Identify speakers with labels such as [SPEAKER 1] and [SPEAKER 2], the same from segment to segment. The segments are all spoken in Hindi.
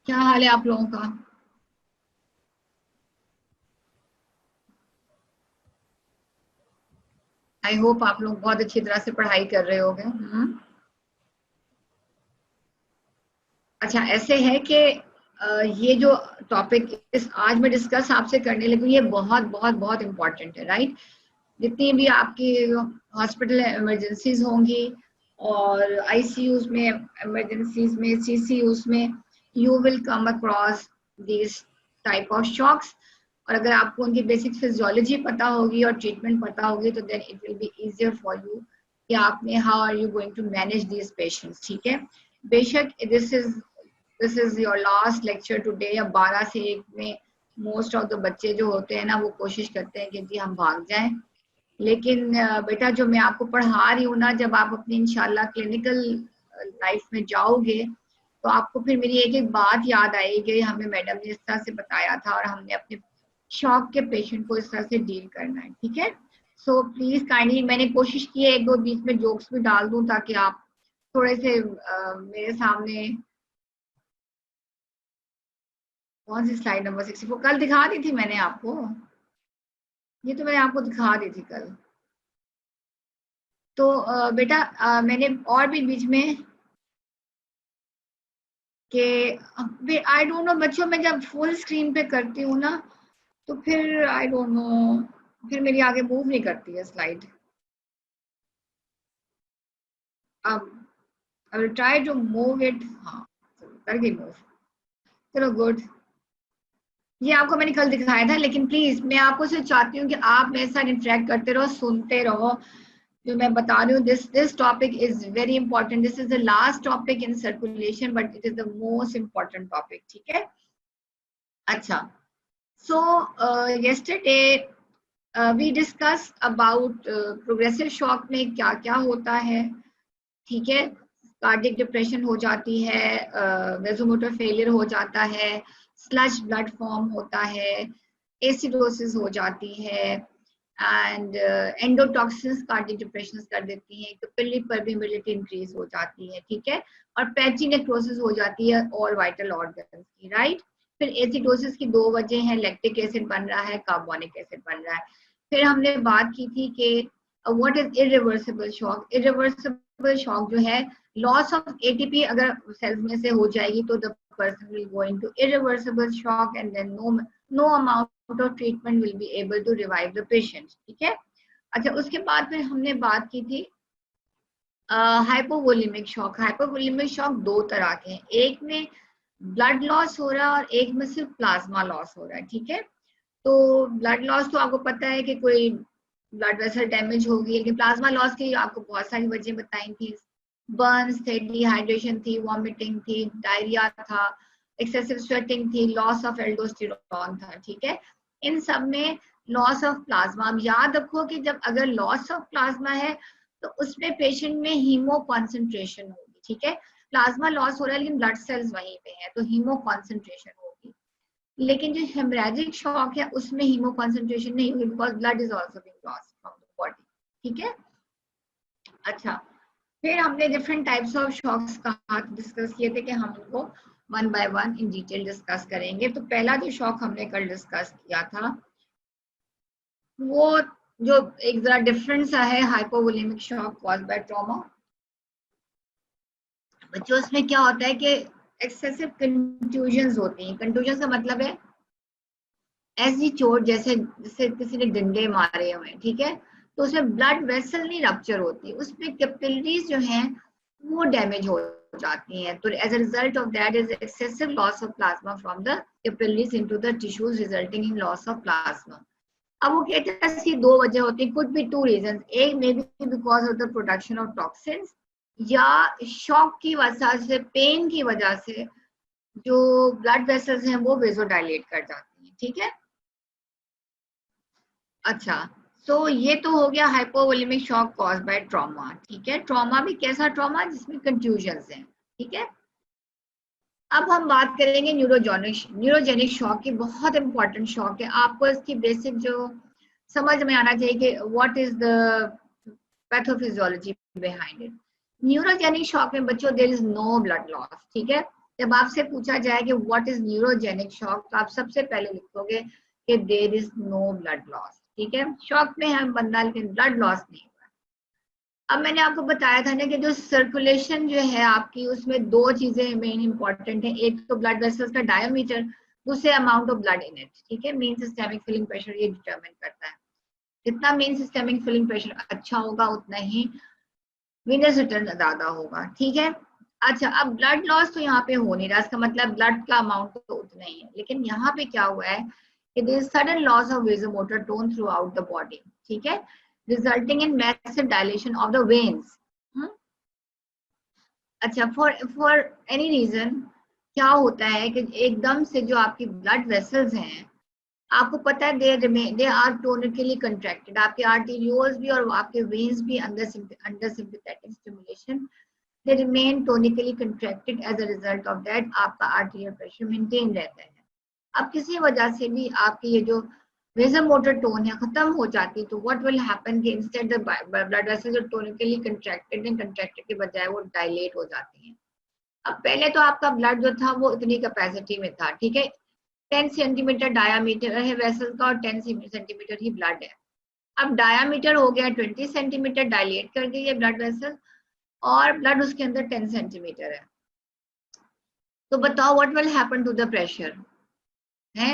[SPEAKER 1] क्या हाल है आप लोगों का? आई होप आप लोग बहुत अच्छी तरह से पढ़ाई कर रहे होंगे। अच्छा, ऐसे है कि ये जो टॉपिक इस आज मैं डिस्कस आपसे करने लगी हूँ, ये बहुत बहुत बहुत इम्पोर्टेंट है, राइट? जितनी भी आपकी हॉस्पिटल इमरजेंसीज होंगी और आईसीयूज में, इमरजेंसीज में, सीसीयूज में, you will come across this type of shocks. और अगर आपको उनकी बेसिक फिजियोलॉजी पता होगी और ट्रीटमेंट पता होगी तो then it will be easier for you कि आपने how are you going to manage these patients. ठीक है, बेशक this is your last lecture today. या 12 से 1 में मोस्ट ऑफ द बच्चे जो होते हैं ना, वो कोशिश करते हैं कि जी हम भाग जाएं। लेकिन बेटा, जो मैं आपको पढ़ा रही हूँ ना, जब आप अपनी इंशाल्लाह क्लिनिकल लाइफ में जाओगे तो आपको फिर मेरी एक एक बात याद आएगी। हमें मैडम ने इस तरह से बताया था और हमने अपने शॉक के पेशेंट को इस तरह से डील करना है। ठीक है, सो प्लीज काइंडली, मैंने कोशिश की है एक दो बीच में जोक्स भी डाल दूं ताकि आप थोड़े से मेरे सामने। कौन सी स्लाइड नंबर 64? कल दिखा दी थी मैंने आपको। ये तो मैंने आपको दिखा दी थी कल। तो बेटा, मैंने और भी बीच में कि आई डोंट नो बच्चों, मैं जब फुल स्क्रीन पे करती हूँ ना तो फिर आई डोंट नो, फिर मेरी आगे मूव नहीं करती है स्लाइड। अब I will try to move it. हाँ, कर गई मूव। चलो गुड। ये आपको मैंने कल दिखाया था, लेकिन प्लीज मैं आपको सिर्फ चाहती हूँ कि आप मेरे साथ इंटरेक्ट करते रहो, सुनते रहो जो मैं बता रही हूँ। This topic is very important. This is the last topic in circulation but it is the most important topic. ठीक है, अच्छा। So yesterday we discuss about progressive shock में क्या क्या होता है। ठीक है, कार्डियक डिप्रेशन हो जाती है, वेसोमोटर फेलियर हो जाता है, स्लश ब्लड फॉर्म होता है, एसिडोसिस हो जाती है, एंड एंडोटॉक्सिन्स कार्डियक डिप्रेशन कर देती हैं, कैपिलरी परमेबिलिटी इंक्रीज हो जाती है। ठीक है, और पैची नेक्रोसिस हो जाती है और वाइटल ऑर्गन्स की, राइट? फिर एसिडोसिस की दो वजह है, लैक्टिक एसिड बन रहा है, कार्बोनिक एसिड बन रहा है। फिर हमने बात की थी कि what is irreversible shock. Irreversible shock जो है, लॉस ऑफ एटीपी अगर सेल्स में से हो जाएगी तो the person will go into irreversible shock and then no amount of treatment will be able to revive the patient. ठीक है, अच्छा, उसके बाद फिर हमने बात की थी हाइपोवोलेमिक शॉक। हाइपोवोलेमिक शॉक दो तरह के हैं, एक में ब्लड लॉस हो रहा है और एक में सिर्फ प्लाज्मा लॉस हो रहा है। ठीक है, तो ब्लड लॉस तो आपको पता है कि कोई ब्लड वेसल डैमेज होगी, लेकिन प्लाज्मा लॉस की आपको बहुत सारी वजह बताई थी। बर्न्स थे, डिहाइड्रेशन थी, वॉमिटिंग थी, डायरिया था, एक्सेसिव स्वेटिंग थी, लॉस ऑफ एल्डोस्टेरोन था। ठीक है, इन सब में लॉस ऑफ प्लाज्मा। अब याद रखो कि जब अगर लॉस ऑफ प्लाज्मा है तो उसमें पेशेंट में हीमो कॉन्सेंट्रेशन होगी। ठीक है, प्लाज्मा लॉस हो रहा है लेकिन ब्लड सेल्स वहीं पे हैं तो हीमो कॉन्सेंट्रेशन होगी। लेकिन जो हेमरेजिक शॉक है उसमें हीमो कॉन्सेंट्रेशन नहीं होगी because blood is also being lost from the body. ठीक है, अच्छा। फिर हमने डिफरेंट टाइप्स ऑफ शॉक्स का डिस्कस किए थे कि हम उनको one by one in detail discuss करेंगे। तो पहला जो शॉक हमने कल डिस्कस किया था वो जो एक जरा डिफरेंट सा है, hypovolaemic shock caused by trauma. बच्चों, उसमें क्या होता है कि एक्सेसिव कंट्यूजन्स होती हैं। कंट्यूजन का मतलब है ऐसी चोट जैसे जैसे किसी ने डंडे मारे हुए हैं। ठीक है, तो उसमें ब्लड वेसल नहीं रप्चर होती, उसमें कैपिलरीज जो हैं वो डैमेज हो जाती हैं। तो as a result of that is excessive loss of plasma from the capillaries into the tissues resulting in loss of plasma. अब वो कहते हैं इसकी दो वजह होती है, कुड बी टू रीजन। एक may be because of the production of toxins, या शॉक की वजह से, पेन की वजह से जो ब्लड वेसल्स हैं वो वेसोडाइलेट कर जाती हैं। ठीक है, अच्छा। सो ये तो हो गया hypovolaemic shock caused by trauma. ठीक है, ट्रॉमा भी कैसा ट्रॉमा जिसमें कंफ्यूजन्स हैं। ठीक है, अब हम बात करेंगे न्यूरोजेनिक शॉक की। बहुत इंपॉर्टेंट शॉक है, आपको इसकी बेसिक जो समझ में आना चाहिए कि what is the pathophysiology behind it. Neurogenic shock में बच्चों there is no blood loss. ठीक है, जब आपसे पूछा जाए कि व्हाट इज न्यूरोजेनिक शॉक, तो आप सबसे पहले लिखोगे कि there is no blood loss. ठीक है, शॉक में है बंदा लेकिन ब्लड लॉस नहीं। अब मैंने आपको बताया था ना कि जो सर्कुलेशन जो है आपकी, उसमें दो चीजें मेन इंपॉर्टेंट है, एक तो ब्लड वेसल्स का डायमीटर, दूसरे amount of blood in it. ठीक है, मेन सिस्टेमिक फिलिंग प्रेशर ये डिटरमिन करता है। जितना मेन सिस्टेमिक फिलिंग प्रेशर अच्छा होगा उतना ही वीनस रिटर्न ज्यादा होगा। ठीक है, अच्छा अब ब्लड लॉस तो यहाँ पे हो नहीं रहा, इसका मतलब ब्लड का अमाउंट तो उतना ही है, लेकिन यहाँ पे क्या हुआ है कि there is sudden loss of vasomotor tone throughout the body. ठीक है, resulting in massive dilation of the veins. अच्छा, for any reason क्या होता है कि एकदम से जो आपकी ब्लड वेसल्स हैं, आपको पता है दे आर टोनिकली कंट्रैक्टेड, आपके आर्टेरियोल्स भी और आपके वेन्स भी under sympathetic stimulation they remain tonically contracted. As a result of that आपका आर्टेरियल प्रेशर मेंटेन रहता है। अब किसी वजह से भी आपकी ये जो वेसोमोटर टोन है खत्म हो जाती, तो व्हाट विल हैपन कि इंस्टेड द ब्लड वेसल्स जो टोनिकली कंट्रैक्टेड के बजाय वो डायलेट हो जाती हैं। अब पहले तो आपका ब्लड जो था वो इतनी कैपेसिटी में था, ठीक है, 10 सेंटीमीटर डायामीटर है वेसल का और 10 सेंटीमीटर ही ब्लड है। अब डायामीटर हो गया 20 सेंटीमीटर, डायलेट कर गई है ब्लड वेसल और ब्लड उसके अंदर 10 सेंटीमीटर है। तो बताओ what will happen to the pressure है।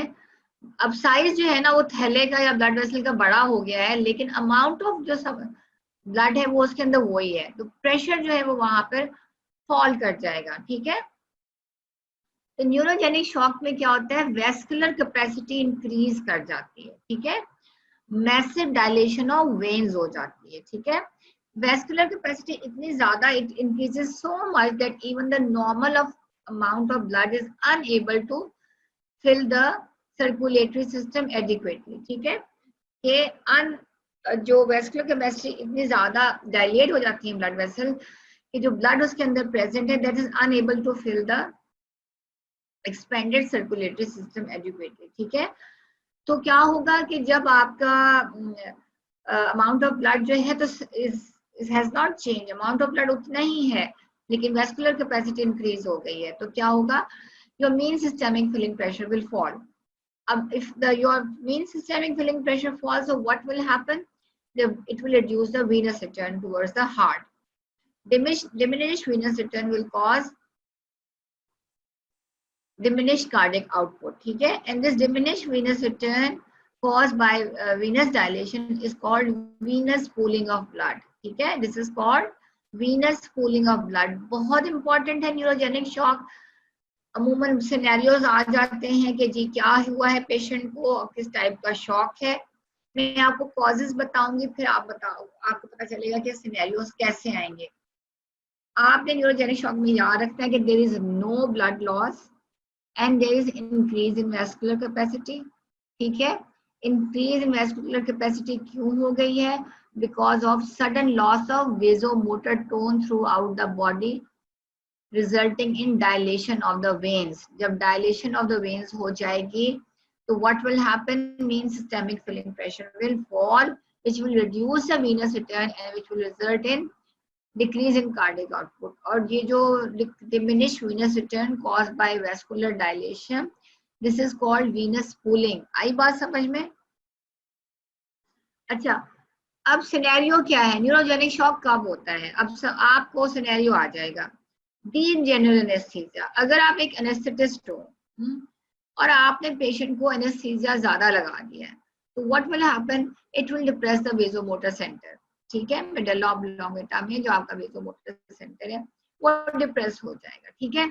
[SPEAKER 1] अब साइज जो है ना वो थैले का या ब्लड वेसल का बड़ा हो गया है, लेकिन अमाउंट ऑफ जो सब ब्लड है वो उसके अंदर वही है, तो प्रेशर जो है वो वहां पर फॉल कर जाएगा। ठीक है, तो न्यूरोजेनिक शॉक में क्या होता है, वेस्कुलर कैपेसिटी इंक्रीज कर जाती है। ठीक है, मैसिव डायलेशन ऑफ वेन्स हो जाती है। ठीक है, वेस्कुलर कैपेसिटी इतनी ज्यादा, it increases so much that even the normal of amount of blood is unable to fill the circulatory system adequately. ठीक है, कि जो वेस्कुलर कैपेसिटी इतनी ज्यादा डायलेट हो जाती है ब्लड वेसल कि जो ब्लड उसके अंदर प्रेजेंट है that is unable to fill the expanded circulatory system adequately. ठीक है, तो क्या होगा कि जब आपका अमाउंट ऑफ ब्लड जो है तो it has not change, amount of blood उतना ही है लेकिन वेस्कुलर कैपेसिटी इंक्रीज हो गई है, तो क्या होगा, your mean systemic filling pressure will fall. if your mean systemic filling pressure falls, so what will happen, it will reduce the venous return towards the heart. Diminished venous return will cause diminished cardiac output. ठीक है, and this diminished venous return caused by venous dilation is called venous pooling of blood. ठीक है, this is called venous pooling of blood. बहुत important है न्यूरोजेनिक शॉक। अमूमन सिनेरियोज आ जाते हैं कि जी क्या हुआ है पेशेंट को और किस टाइप का शॉक है। मैं आपको कॉजेज बताऊंगी, फिर आप बताओ, आपको पता चलेगा कि सिनेरियोज कैसे आएंगे। आपने न्यूरोजेनिक शॉक में याद रखना है कि there is no blood loss and there is increase in vascular capacity. ठीक है, इंक्रीज इन वेस्कुलर कैपेसिटी क्यों हो गई है, because of sudden loss of vasomotor tone throughout the body resulting in dilation of the veins. जब dilation of the veins हो जाएगी तो what will happen, mean systemic filling pressure will fall, which will reduce the venous return and which will result in decrease in cardiac output. और ये जो diminished venous return caused by vascular dilation, this is called venous pooling. आई बात समझ में? अच्छा, अब सिनेरियो क्या है, न्यूरोजेनिक शॉक कब होता है। अब आपको सिनेरियो आ जाएगा, डीप जनरल एनेस्थीसिया। अगर आप एक एनेस्थेटिस्ट हो और आपने पेशेंट को एनेस्थीसिया ज्यादा लगा दिया है, तो what will happen, it will depress the vasomotor centre. ठीक है, मेडुल्ला ऑब्लोंगेटा में जो आपका वेसोमोटर सेंटर है वो डिप्रेस हो जाएगा। ठीक है,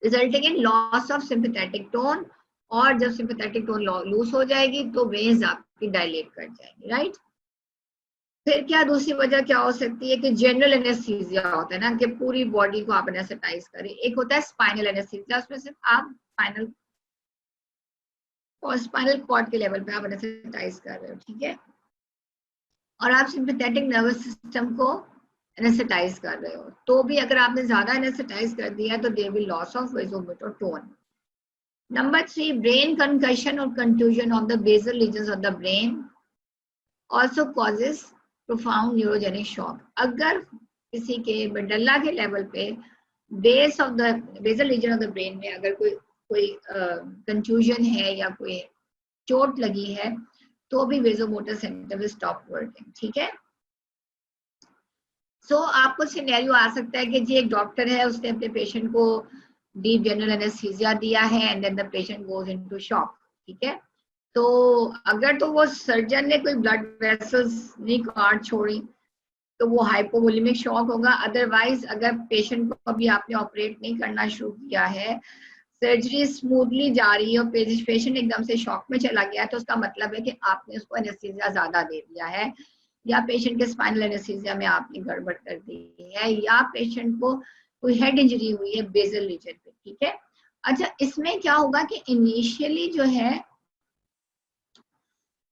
[SPEAKER 1] resulting in loss of sympathetic tone, और जब सिंपैथेटिक टोन लूज हो जाएगी तो वेन्स आपकी डायलेट कर जाएंगी। राइट, फिर क्या दूसरी वजह क्या हो सकती है कि जनरल एनेस्थीसिया होता है ना, कि पूरी बॉडी को आप एनेस्थेटाइज करें। एक होता है स्पाइनल एनेस्थीसिया, उसमें सिर्फ आप स्पाइनल कॉर्ड के लेवल पे आप एनेस्थेटाइज कर रहे हो। ठीक है, और आप सिंपैथेटिक नर्वस सिस्टम को एनेस्थेटाइज कर रहे हो, तो भी अगर आपने ज्यादा एनेस्थेटाइज कर दिया है तो there will loss of vasomotor tone. Number 3, brain concussion और contusion of the basal regions of the brain also causes profound neurogenic shock. अगर किसी के मेडुल्ला के लेवल पे base of the basal region of the brain में अगर कोई कंफ्यूजन है या कोई चोट लगी है तो भी vasomotor centre will stop working, ठीक है। सो आपको सिनेरियो आ सकता है कि जी एक डॉक्टर है, उसने अपने पेशेंट को डीप जनरल एनेस्थीसिया दिया है and then the patient goes into shock, ठीक है। तो अगर तो वो सर्जन ने कोई ब्लड वेसल्स नहीं काट छोड़ी तो वो हाइपोवोलेमिक शॉक होगा। अदरवाइज अगर पेशेंट को अभी आपने ऑपरेट नहीं करना शुरू किया है, सर्जरी स्मूथली जा रही है और पेशेंट एकदम से शॉक में चला गया है, तो उसका मतलब है कि आपने उसको एनेस्थीसिया ज्यादा दे दिया है, या पेशेंट के स्पाइनल एनेस्थीसिया में आपने गड़बड़ कर दी है, या पेशेंट को कोई हेड इंजरी हुई है बेसल रीजन पे, ठीक है। अच्छा, इसमें क्या होगा कि इनिशियली जो है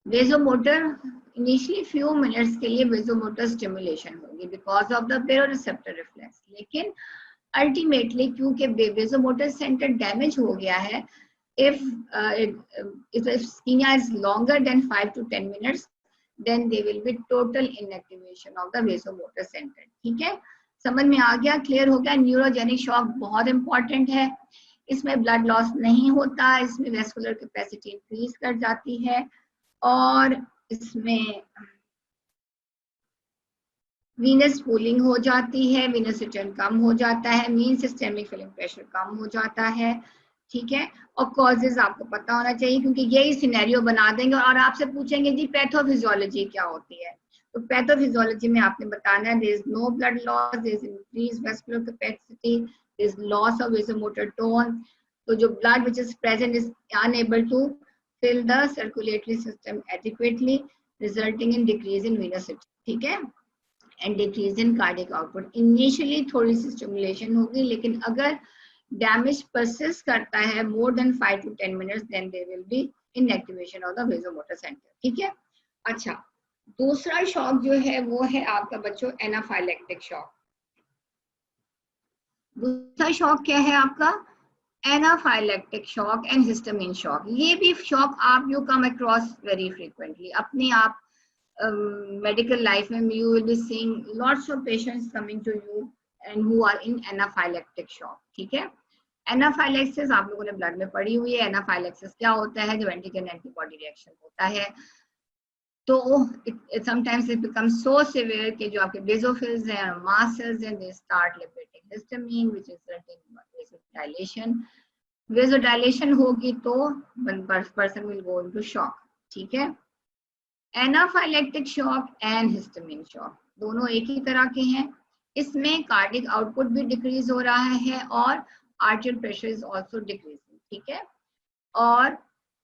[SPEAKER 1] वेसोमोटर इनिशियली फ्यू मिनट्स के लिए वेसोमोटर स्टिमुलेशन होगी बिकॉज ऑफ द बेरोरिसेप्टर रिफ्लेक्स, लेकिन अल्टीमेटली क्योंकि वेसोमोटर सेंटर डैमेज हो गया है, if ischemia is longer than 5 to 10 minutes then there will be total inactivation of the vasomotor center, ठीक है। समझ में आ गया, क्लियर हो गया। न्यूरोजेनिक शॉक बहुत इंपॉर्टेंट है, इसमें ब्लड लॉस नहीं होता, इसमें वेस्कुलर कैपेसिटी इंक्रीज कर जाती है और इसमें वीनस पूलिंग हो जाती है, वीनस रिटर्न कम हो जाता है, मीन सिस्टेमिक फिलिंग प्रेशर कम हो जाता है, ठीक है। और कॉजेज आपको पता होना चाहिए क्योंकि यही सिनेरियो बना देंगे और आपसे पूछेंगे जी पैथोफिजियोलॉजी क्या होती है। तो पैथोफिजियोलॉजी में आपने बताना है there is no blood loss, there is increase vascular capacity, there is loss of vasomotor tone. तो जो blood which is present is unable to fill the circulatory system adequately resulting in decrease in venous return, ठीक है, and decrease in cardiac output. Initially थोड़ी सी स्टिमुलेशन होगी, लेकिन अगर डैमेज परसिस्ट करता है more than 5 to 10 minutes then there will be inactivation of the vasomotor centre, ठीक है। अच्छा, दूसरा शॉक जो है वो है आपका बच्चों एनाफाइलेक्टिक शॉक। दूसरा शॉक क्या है आपका? Anaphylactic shock and histamine shock. ये भी शॉक आप you come across very frequently अपने आप medical life and you will be seeing lots of patients coming to you and who are in anaphylactic shock, ठीक है। एनाफाइलेक्सिस आप लोगों ने ब्लड में पढ़ी हुई है। एनाफाइलेक्सिस क्या होता है? जब एंटीजन एंटीबॉडी रिएक्शन होता है तो sometimes it becomes so severe कि जो आपके बेसोफिल्स हैं और मास्ट सेल्स हैं they start liberating histamine which is resulting in vasodilation. Vasodilation होगी तो person will go into shock, ठीक है। Anaphylactic shock and histamine shock दोनों एक ही तरह के हैं। इसमें कार्डिक आउटपुट भी डिक्रीज हो रहा है और आर्टियल प्रेशर इज आल्सो डिक्रीजिंग, ठीक है। और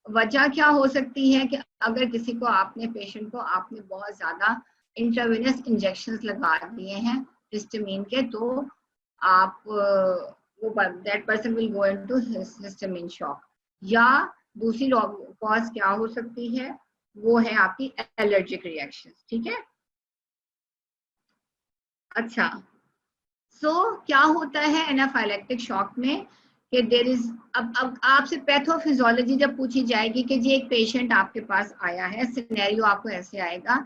[SPEAKER 1] वजह क्या हो सकती है कि अगर किसी को आपने पेशेंट को आपने बहुत ज्यादा इंट्रावेनस इंजेक्शंस लगा दिए हैं हिस्टामिन के, तो आप वो that person will go into histamine shock. या दूसरी कॉज क्या हो सकती है? वो है आपकी एलर्जिक रिएक्शंस, ठीक है। अच्छा, क्या होता है एनाफाइलेक्टिक शॉक में कि देयर इज अब आपसे पैथोफिजियोलॉजी जब पूछी जाएगी कि जी एक पेशेंट आपके पास आया है, सिनेरियो आपको ऐसे आएगा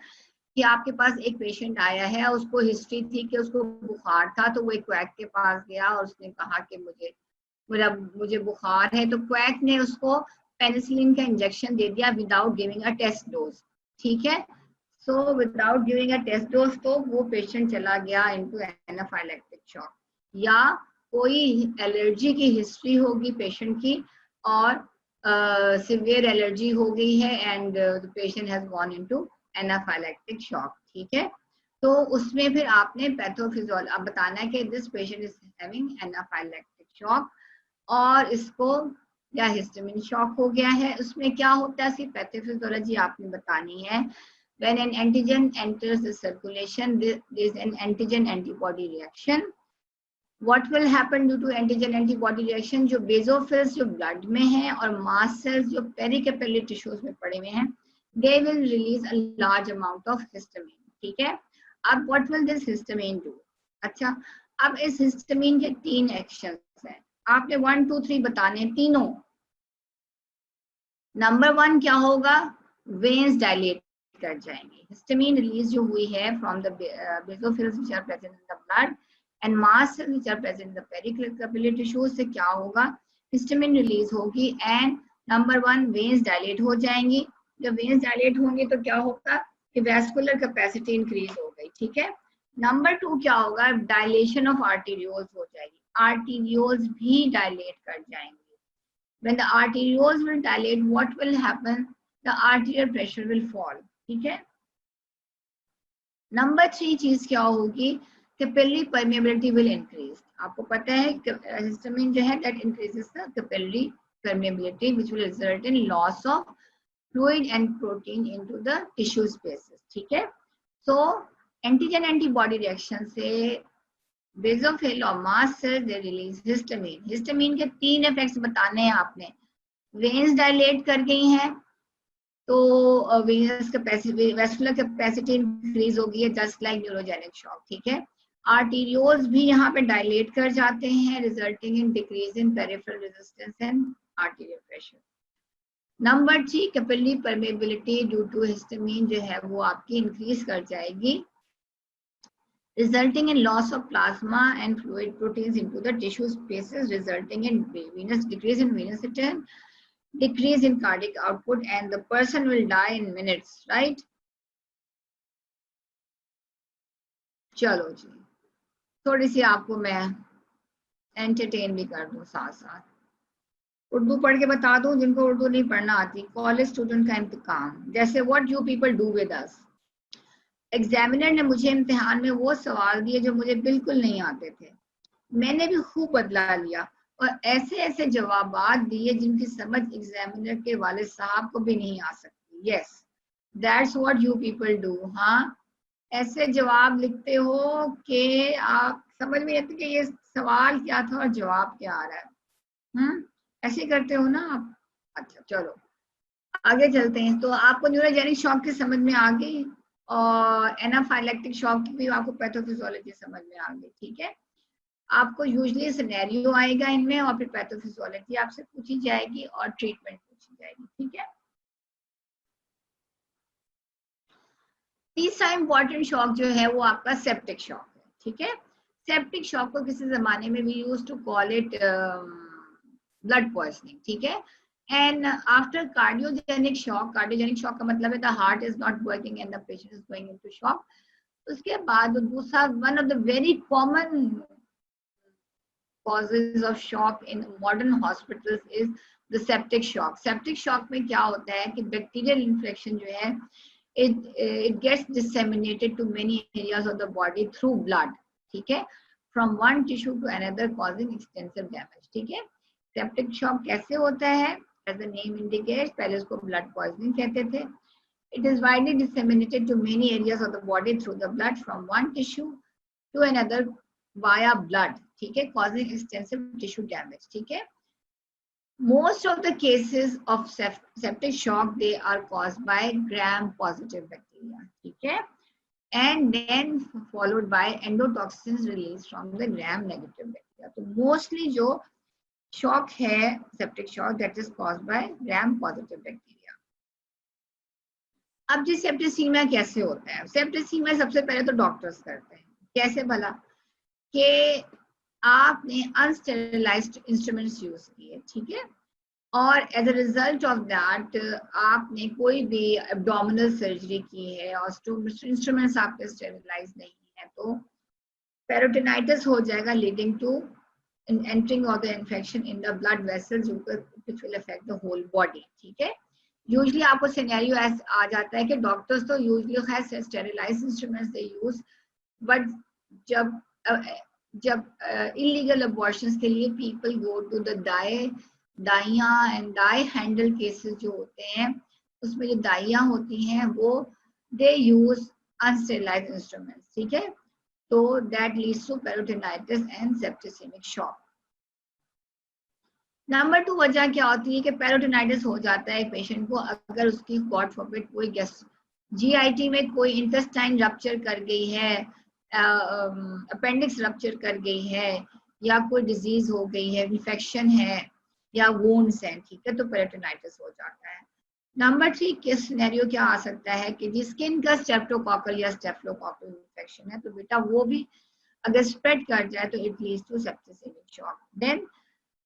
[SPEAKER 1] कि आपके पास एक पेशेंट आया है, उसको हिस्ट्री थी कि उसको बुखार था, तो वो एक क्वैक के पास गया और उसने कहा कि मुझे बुखार है, तो क्वैक ने उसको पेनिसिलिन का इंजेक्शन दे दिया without giving a test dose, ठीक है। So without giving a test dose तो वो पेशेंट चला गया इनटू एनाफाइलेक्टिक शॉक। या कोई एलर्जी की हिस्ट्री होगी पेशेंट की और सिवियर एलर्जी हो गई है and the patient has gone into anaphylactic shock, ठीक है। तो उसमें फिर आपने पैथोफिजियोलॉजी अब बताना है कि this patient is having anaphylactic shock और इसको या हिस्टामिन शॉक हो गया है। उसमें क्या होता है, इसकी पैथोफिजियोलॉजी आपने बतानी है। When an antigen enters the circulation, there is an antigen antibody reaction. What will happen due to antigen antibody reaction? जो बेसोफिल्स जो ब्लड में हैं और मास्ट सेल्स जो पेरिकेपिलरी टिश्यूज में पड़े हुए हैं, they will release a large amount of histamine, ठीक है। अब what will this histamine do? अच्छा, अब इस हिस्टामिन के 3 एक्शंस हैं, आपने 1 2 3 बताने तीनों। नंबर 1 क्या होगा? वेन्स डायलेट कर जाएंगे। हिस्टामिन रिलीज जो हुई है from the basophils which are present in the blood and mast cells which are present in the pericapillary tissue से क्या होगा, हिस्टामिन रिलीज होगी एंड नंबर 1 वेन्स डायलेट हो जाएंगी। जब वेन्स डायलेट होंगी तो क्या होगा कि वैस्कुलर कैपेसिटी इंक्रीज हो गई, ठीक है। नंबर 2 क्या होगा, डायलेशन ऑफ आर्टेरियोल्स हो जाएगी, आर्टेरियोल्स भी डायलेट कर जाएंगे। When the arterioles will dilate, what will happen? The arterial pressure will fall, ठीक है। नंबर 3 चीज क्या होगी, कैपिलरी परमेबिलिटी विल इंक्रीज। आपको पता है हिस्टामिन जो है that increases the capillary permeability which will result in loss of fluid and protein into the tissue spaces, ठीक है। So एंटीजन एंटीबॉडी रिएक्शन से बेसोफिल और mast cell they release histamine. Histamine के 3 इफेक्ट्स बताने हैं आपने। वेन्स डायलेट कर गई हैं तो venous capacity, vascular capacity increase हो गई है जस्ट लाइक न्यूरोजेनिक शॉक, ठीक है। आर्टेरियोल्स भी यहाँ पे डायलेट कर जाते हैं resulting in decrease in peripheral resistance and arterial pressure. Number 3 capillary permeability due to histamine जो है वो आपकी इंक्रीज कर जाएगी resulting in loss of plasma and fluid proteins into the tissue spaces, resulting in decrease in venous return, decrease in cardiac output, and the person will die in minutes, right? चलो जी, थोड़ी सी आपको मैं एंटरटेन भी कर दूं साथ साथ, उर्दू पढ़ के बता दूं जिनको उर्दू नहीं पढ़ना आती। कॉलेज स्टूडेंट का इंतकाम, जैसे what you people do with us. Examiner ने मुझे इम्तिहान में वो सवाल दिए जो मुझे बिल्कुल नहीं आते थे, मैंने भी खूब बदला लिया और ऐसे ऐसे जवाबात दिए जिनकी समझ एग्जामिनर के वाले साहब को भी नहीं आ सकती। Yes, that's what you people do. हाँ, ऐसे जवाब लिखते हो कि आप समझ में आते कि ये सवाल क्या था और जवाब क्या आ रहा है। ऐसे करते हो ना आप। अच्छा चलो आगे चलते हैं। तो आपको न्यूरोजेनिक शॉक की समझ में आ गई और एनाफाइलेक्टिक शॉक की भी आपको पैथोफिजियोलॉजी समझ में आ गई, ठीक है। आपको यूजुअली सिनेरियो आएगा इनमें और फिर पैथोफिजियोलॉजी आपसे पूछी जाएगी और ट्रीटमेंट पूछी जाएगी, ठीक है। तीसरा इंपॉर्टेंट शॉक जो है वो आपका सेप्टिक शॉक है, ठीक है। सेप्टिक शॉक को किसी जमाने में we used to call it blood poisoning, ठीक है। And after cardiogenic shock, cardiogenic shock का मतलब है the heart is not working and the patient is going into shock. उसके बाद दूसरा one of the very common causes of shock in modern hospitals is the septic shock. Septic shock में क्या होता है कि bacterial infection जो है it gets disseminated to many areas of the body through blood, ठीक है, from one tissue to another causing extensive damage, ठीक है। Septic shock कैसे होता है? As the name indicates, पहले उसको blood poisoning कहते थे। It is widely disseminated to many areas of the body through the blood from one tissue to another via blood, ठीक है, causing extensive tissue damage, ठीक है। Most of the cases of septic shock they are caused by gram positive bacteria, ठीक है, and then followed by endotoxins released from the gram negative bacteria. तो mostly जो shock है septic shock that is caused by gram positive bacteria. अब जी सेप्टिसीमिया कैसे होता है? सेप्टिसीमिया सबसे पहले तो डॉक्टर्स करते हैं। कैसे भला? कि आपने अनस्टेरिलाइज्ड इंस्ट्रूमेंट्स यूज किए, ठीक है, और as a result of that आपने कोई भी एब्डोमिनल सर्जरी की है और इंस्ट्रूमेंट्स आपके स्टेरिलाइज नहीं है तो पेरिटोनाइटिस हो जाएगा leading to entering of the infection in the blood vessels which will affect the whole body, ठीक है। यूजुअली आपको सिनेरियो आ जाता है कि डॉक्टर्स तो usually has sterilised instruments they use, but जब इलीगल अबॉर्शंस के लिए पीपल गो टू द दाइयां एंड दाई हैंडल केसेस जो होते हैं उसमें जो दाइयां होती हैं वो दे यूज अनस्टेरिलाइज्ड इंस्ट्रूमेंट्स, ठीक है। तो that leads to peritonitis and septicaemic shock. Number 2 वजह क्या होती है कि पेरिटोनाइटिस हो जाता है पेशेंट को अगर उसकी गॉड फॉरबिड कोई जीआईटी में कोई इंटेस्टाइन रप्चर कर गई है, अपेंडिक्स रप्चर कर गई है या कोई डिजीज हो गई है, इन्फेक्शन है या वोन्स हैं, ठीक है, तो पेरिटोनाइटिस हो जाता है। नंबर 3 किस सिनेरियो क्या आ सकता है कि जिस स्किन का स्ट्रेप्टोकोकल या स्टेफिलोकोकल इन्फेक्शन है तो बेटा वो भी अगर स्प्रेड कर जाए तो it leads to septicaemic shock. Then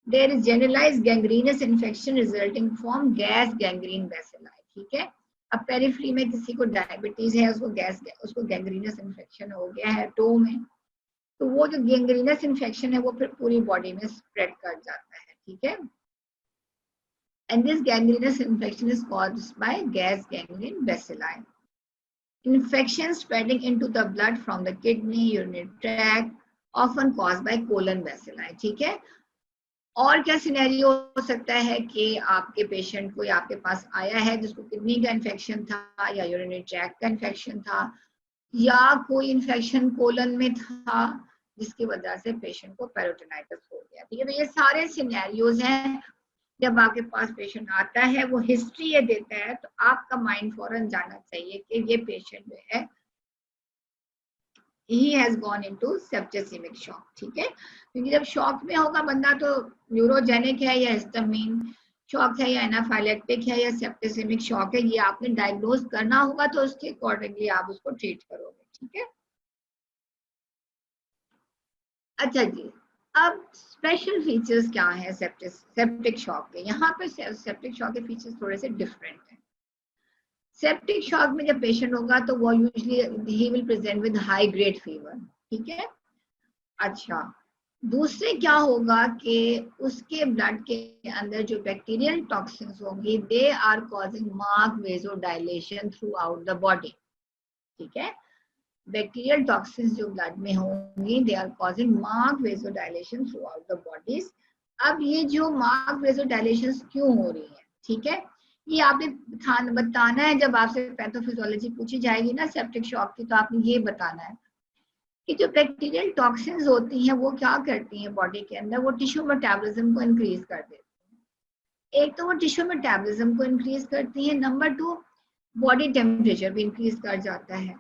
[SPEAKER 1] there is generalised gangrenous infection resulting from gas gangrene bacilli, ठीक है। अब पेरिफ्री में किसी को डायबिटीज है, उसको गैंग्रीनस इन्फेक्शन हो गया है टो में, तो वो जो गैंग्रीनस इन्फेक्शन है वो फिर पूरी बॉडी में स्प्रेड कर जाता है, ठीक है। And this gangrenous infection is caused by gas gangrene bacilli. Infection spreading into the blood from the kidney, urinary tract, often caused by colon bacilli, ठीक है। और क्या सिनेरियो हो सकता है कि आपके पेशेंट को या आपके पास आया है जिसको किडनी का इन्फेक्शन था या यूरिनरी ट्रैक्ट का इन्फेक्शन था या कोई इन्फेक्शन कोलन में था जिसकी वजह से पेशेंट को पेरिटोनाइटिस हो गया, ठीक है। तो ये सारे सिनेरियोज हैं। जब आपके पास पेशेंट आता है वो हिस्ट्री ये देता है तो आपका माइंड फौरन जाना चाहिए कि ये पेशेंट जो है he has gone into septicemic shock, ठीक है। क्योंकि जब शॉक में होगा बंदा तो न्यूरोजेनिक है या हिस्टामिन शॉक है या एनाफाइलेक्टिक है या सेप्टिसेमिक शॉक है, ये आपने डायग्नोज करना होगा तो उसके अकॉर्डिंगली आप उसको ट्रीट करोगे, ठीक है। अच्छा जी, अब स्पेशल फीचर्स क्या है सेप्टिक शॉक के। यहाँ पे सेप्टिक शॉक के फीचर्स थोड़े से डिफरेंट हैं। सेप्टिक शॉक में जब पेशेंट होगा तो वो usually he will present with high grade fever, ठीक है। अच्छा, दूसरे क्या होगा कि उसके ब्लड के अंदर जो बैक्टीरियल टॉक्सिन्स होंगी they are causing mark vasodilation throughout the body, ठीक है। बैक्टीरियल टॉक्सिन्स जो ब्लड में होंगी they are causing mark vasodilation throughout the bodies. अब ये जो मार्क वेजोडाइलेशन क्यों हो रही है, ठीक है, ये आपने बताना है। जब आपसे पैथोफिजियोलॉजी पूछी जाएगी ना सेप्टिक शॉक की तो आपने ये बताना है कि जो बैक्टीरियल टॉक्सिन्स होती हैं वो क्या करती हैं बॉडी के अंदर, वो टिश्यू मेटाबॉलिज्म को इंक्रीज कर देती हैं। एक तो वो टिश्यू मेटाबॉलिज्म को इंक्रीज करती है, नंबर 2 बॉडी टेम्परेचर भी इंक्रीज कर जाता है।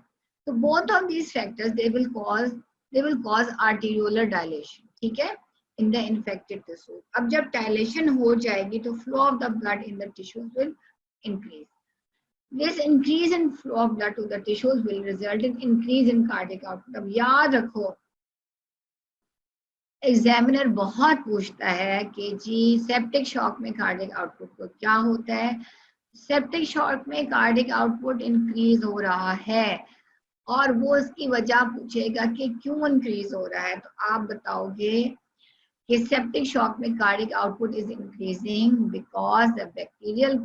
[SPEAKER 1] तो both of these factors they will cause arteriolar dilation, ठीक है, in the infected tissue। अब जब डायलेशन हो जाएगी तो flow of the blood in the tissues will increase. This increase in flow of blood to the tissues will result in increase in cardiac output। अब याद रखो एग्जामिनर बहुत पूछता है कि जी सेप्टिक शॉक में कार्डियक आउटपुट को क्या होता है। सेप्टिक शॉक में कार्डियक आउटपुट इंक्रीज हो रहा है और वो इसकी वजह पूछेगा कि क्यों इंक्रीज हो रहा है, तो आप बताओगे कि सेप्टिक शॉक में cardiac output is increasing because the bacterial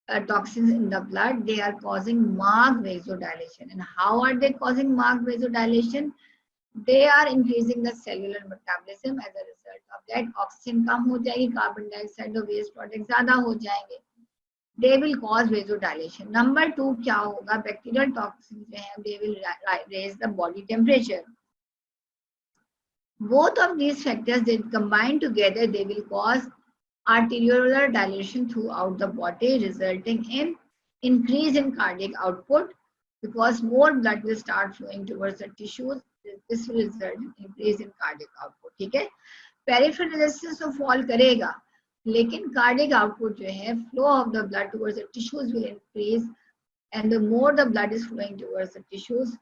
[SPEAKER 1] toxins in the blood they are causing marked vasodilation। And how are they causing marked vasodilation? They are increasing the cellular metabolism। as a result of that oxygen कम हो जाएगी, कार्बन डाइऑक्साइड और वेस्ट प्रोडक्ट ज्यादा हो जाएंगे, they will cause vasodilation। number 2 क्या होगा, बैक्टीरियल टॉक्सिन जो है they will raise the body temperature। both of these factors they combine together they will cause arteriolar dilation throughout the body resulting in increase in cardiac output because more blood will start flowing towards the tissues। this will result in increase in cardiac output, ठीक है। peripheral resistance तो fall करेगा लेकिन कार्डियक आउटपुट जो है flow of the blood towards the tissues will increase and the more the blood is flowing towards the tissues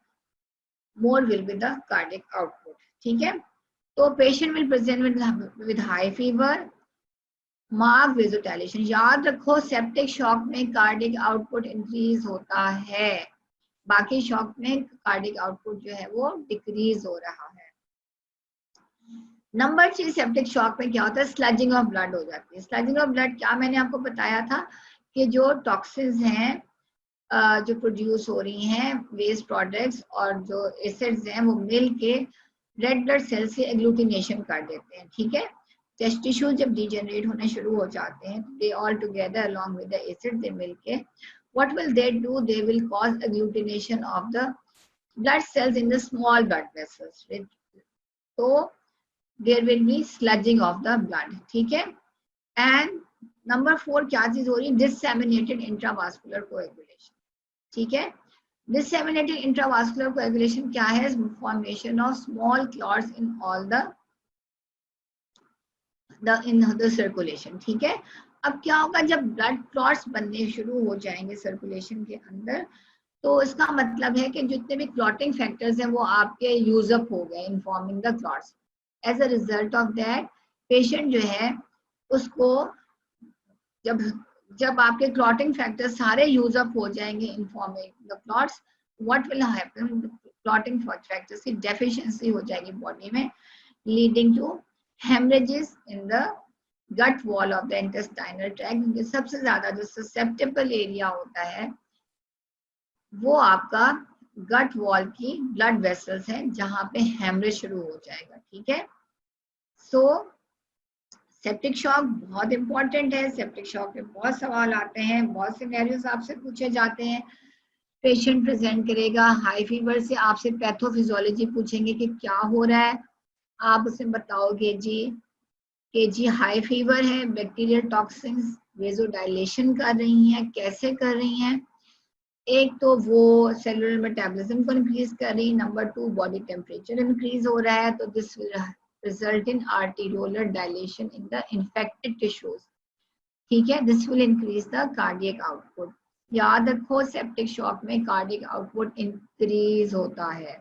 [SPEAKER 1] more will be the cardiac output, ठीक है। तो patient will present with high fever, mark vasodilation. याद रखो सेप्टिक शॉक में कार्डियक आउटपुट इंक्रीज होता है, बाकी शॉक में कार्डियक आउटपुट जो है वो डिक्रीज हो रहा है। नंबर 3 सेप्टिक शॉक में क्या होता है, स्लजिंग ऑफ ब्लड हो जाती है। स्लजिंग ऑफ ब्लड क्या मैंने आपको बताया था कि जो टॉक्सिन्स हैं जो प्रोड्यूस हो रही हैं वेस्ट प्रोडक्ट्स और जो एसिड्स हैं वो मिल के रेड ब्लड सेल से एग्लूटिनेशन कर देते हैं, ठीक है। टेस्ट टिश्यूज जब डिजेनरेट होने शुरू हो जाते हैं they all together along with the acid they मिल के what will they do, they will cause agglutination of the blood cells in the small blood vessels. तो there will be sludging of the blood, ठीक है। and number 4 क्या चीज हो रही है, disseminated intravascular coagulation, ठीक है। disseminated intravascular coagulation क्या है, formation of small clots in all the circulation, ठीक है। अब क्या होगा जब ब्लड क्लॉट्स बनने शुरू हो जाएंगे सर्कुलेशन के अंदर तो इसका मतलब है कि जितने भी क्लॉटिंग फैक्टर्स हैं वो आपके यूज अप हो गए in forming the clots. As a result of that patient जो है उसको जब जब आपके क्लॉटिंग फैक्टर्स सारे यूज अप हो जाएंगे in forming the clots, what will happen, clotting factors की डेफिशिएंसी हो जाएगी बॉडी में, leading to haemorrhages in the gut wall of the intestinal tract. क्योंकि सबसे ज्यादा जो ससेप्टेबल एरिया होता है वो आपका गट वॉल की ब्लड वेसल्स हैं जहां पे हेमरेज शुरू हो जाएगा। ठीक है, सो सेप्टिक शॉक बहुत इंपॉर्टेंट है। सेप्टिक शॉक में बहुत सवाल आते हैं, बहुत सिनेरियोस आपसे पूछे जाते हैं। पेशेंट प्रेजेंट करेगा हाई फीवर से, आपसे पैथोफिजियोलॉजी पूछेंगे कि क्या हो रहा है, आप उसे बताओगे जी हाई फीवर है, बैक्टीरियल टॉक्सिन्स वेजोडाइलेशन कर रही हैं। कैसे कर रही हैं? एक तो वो सेलुलर मेटाबॉलिज्म को इंक्रीज कर रही है, नंबर 2 बॉडी टेम्परेचर इंक्रीज हो रहा है, तो this will result in arteriolar dilation in the infected tissues. ठीक है, this will increase the cardiac output. याद रखो सेप्टिक शॉक में कार्डियक आउटपुट इंक्रीज होता है।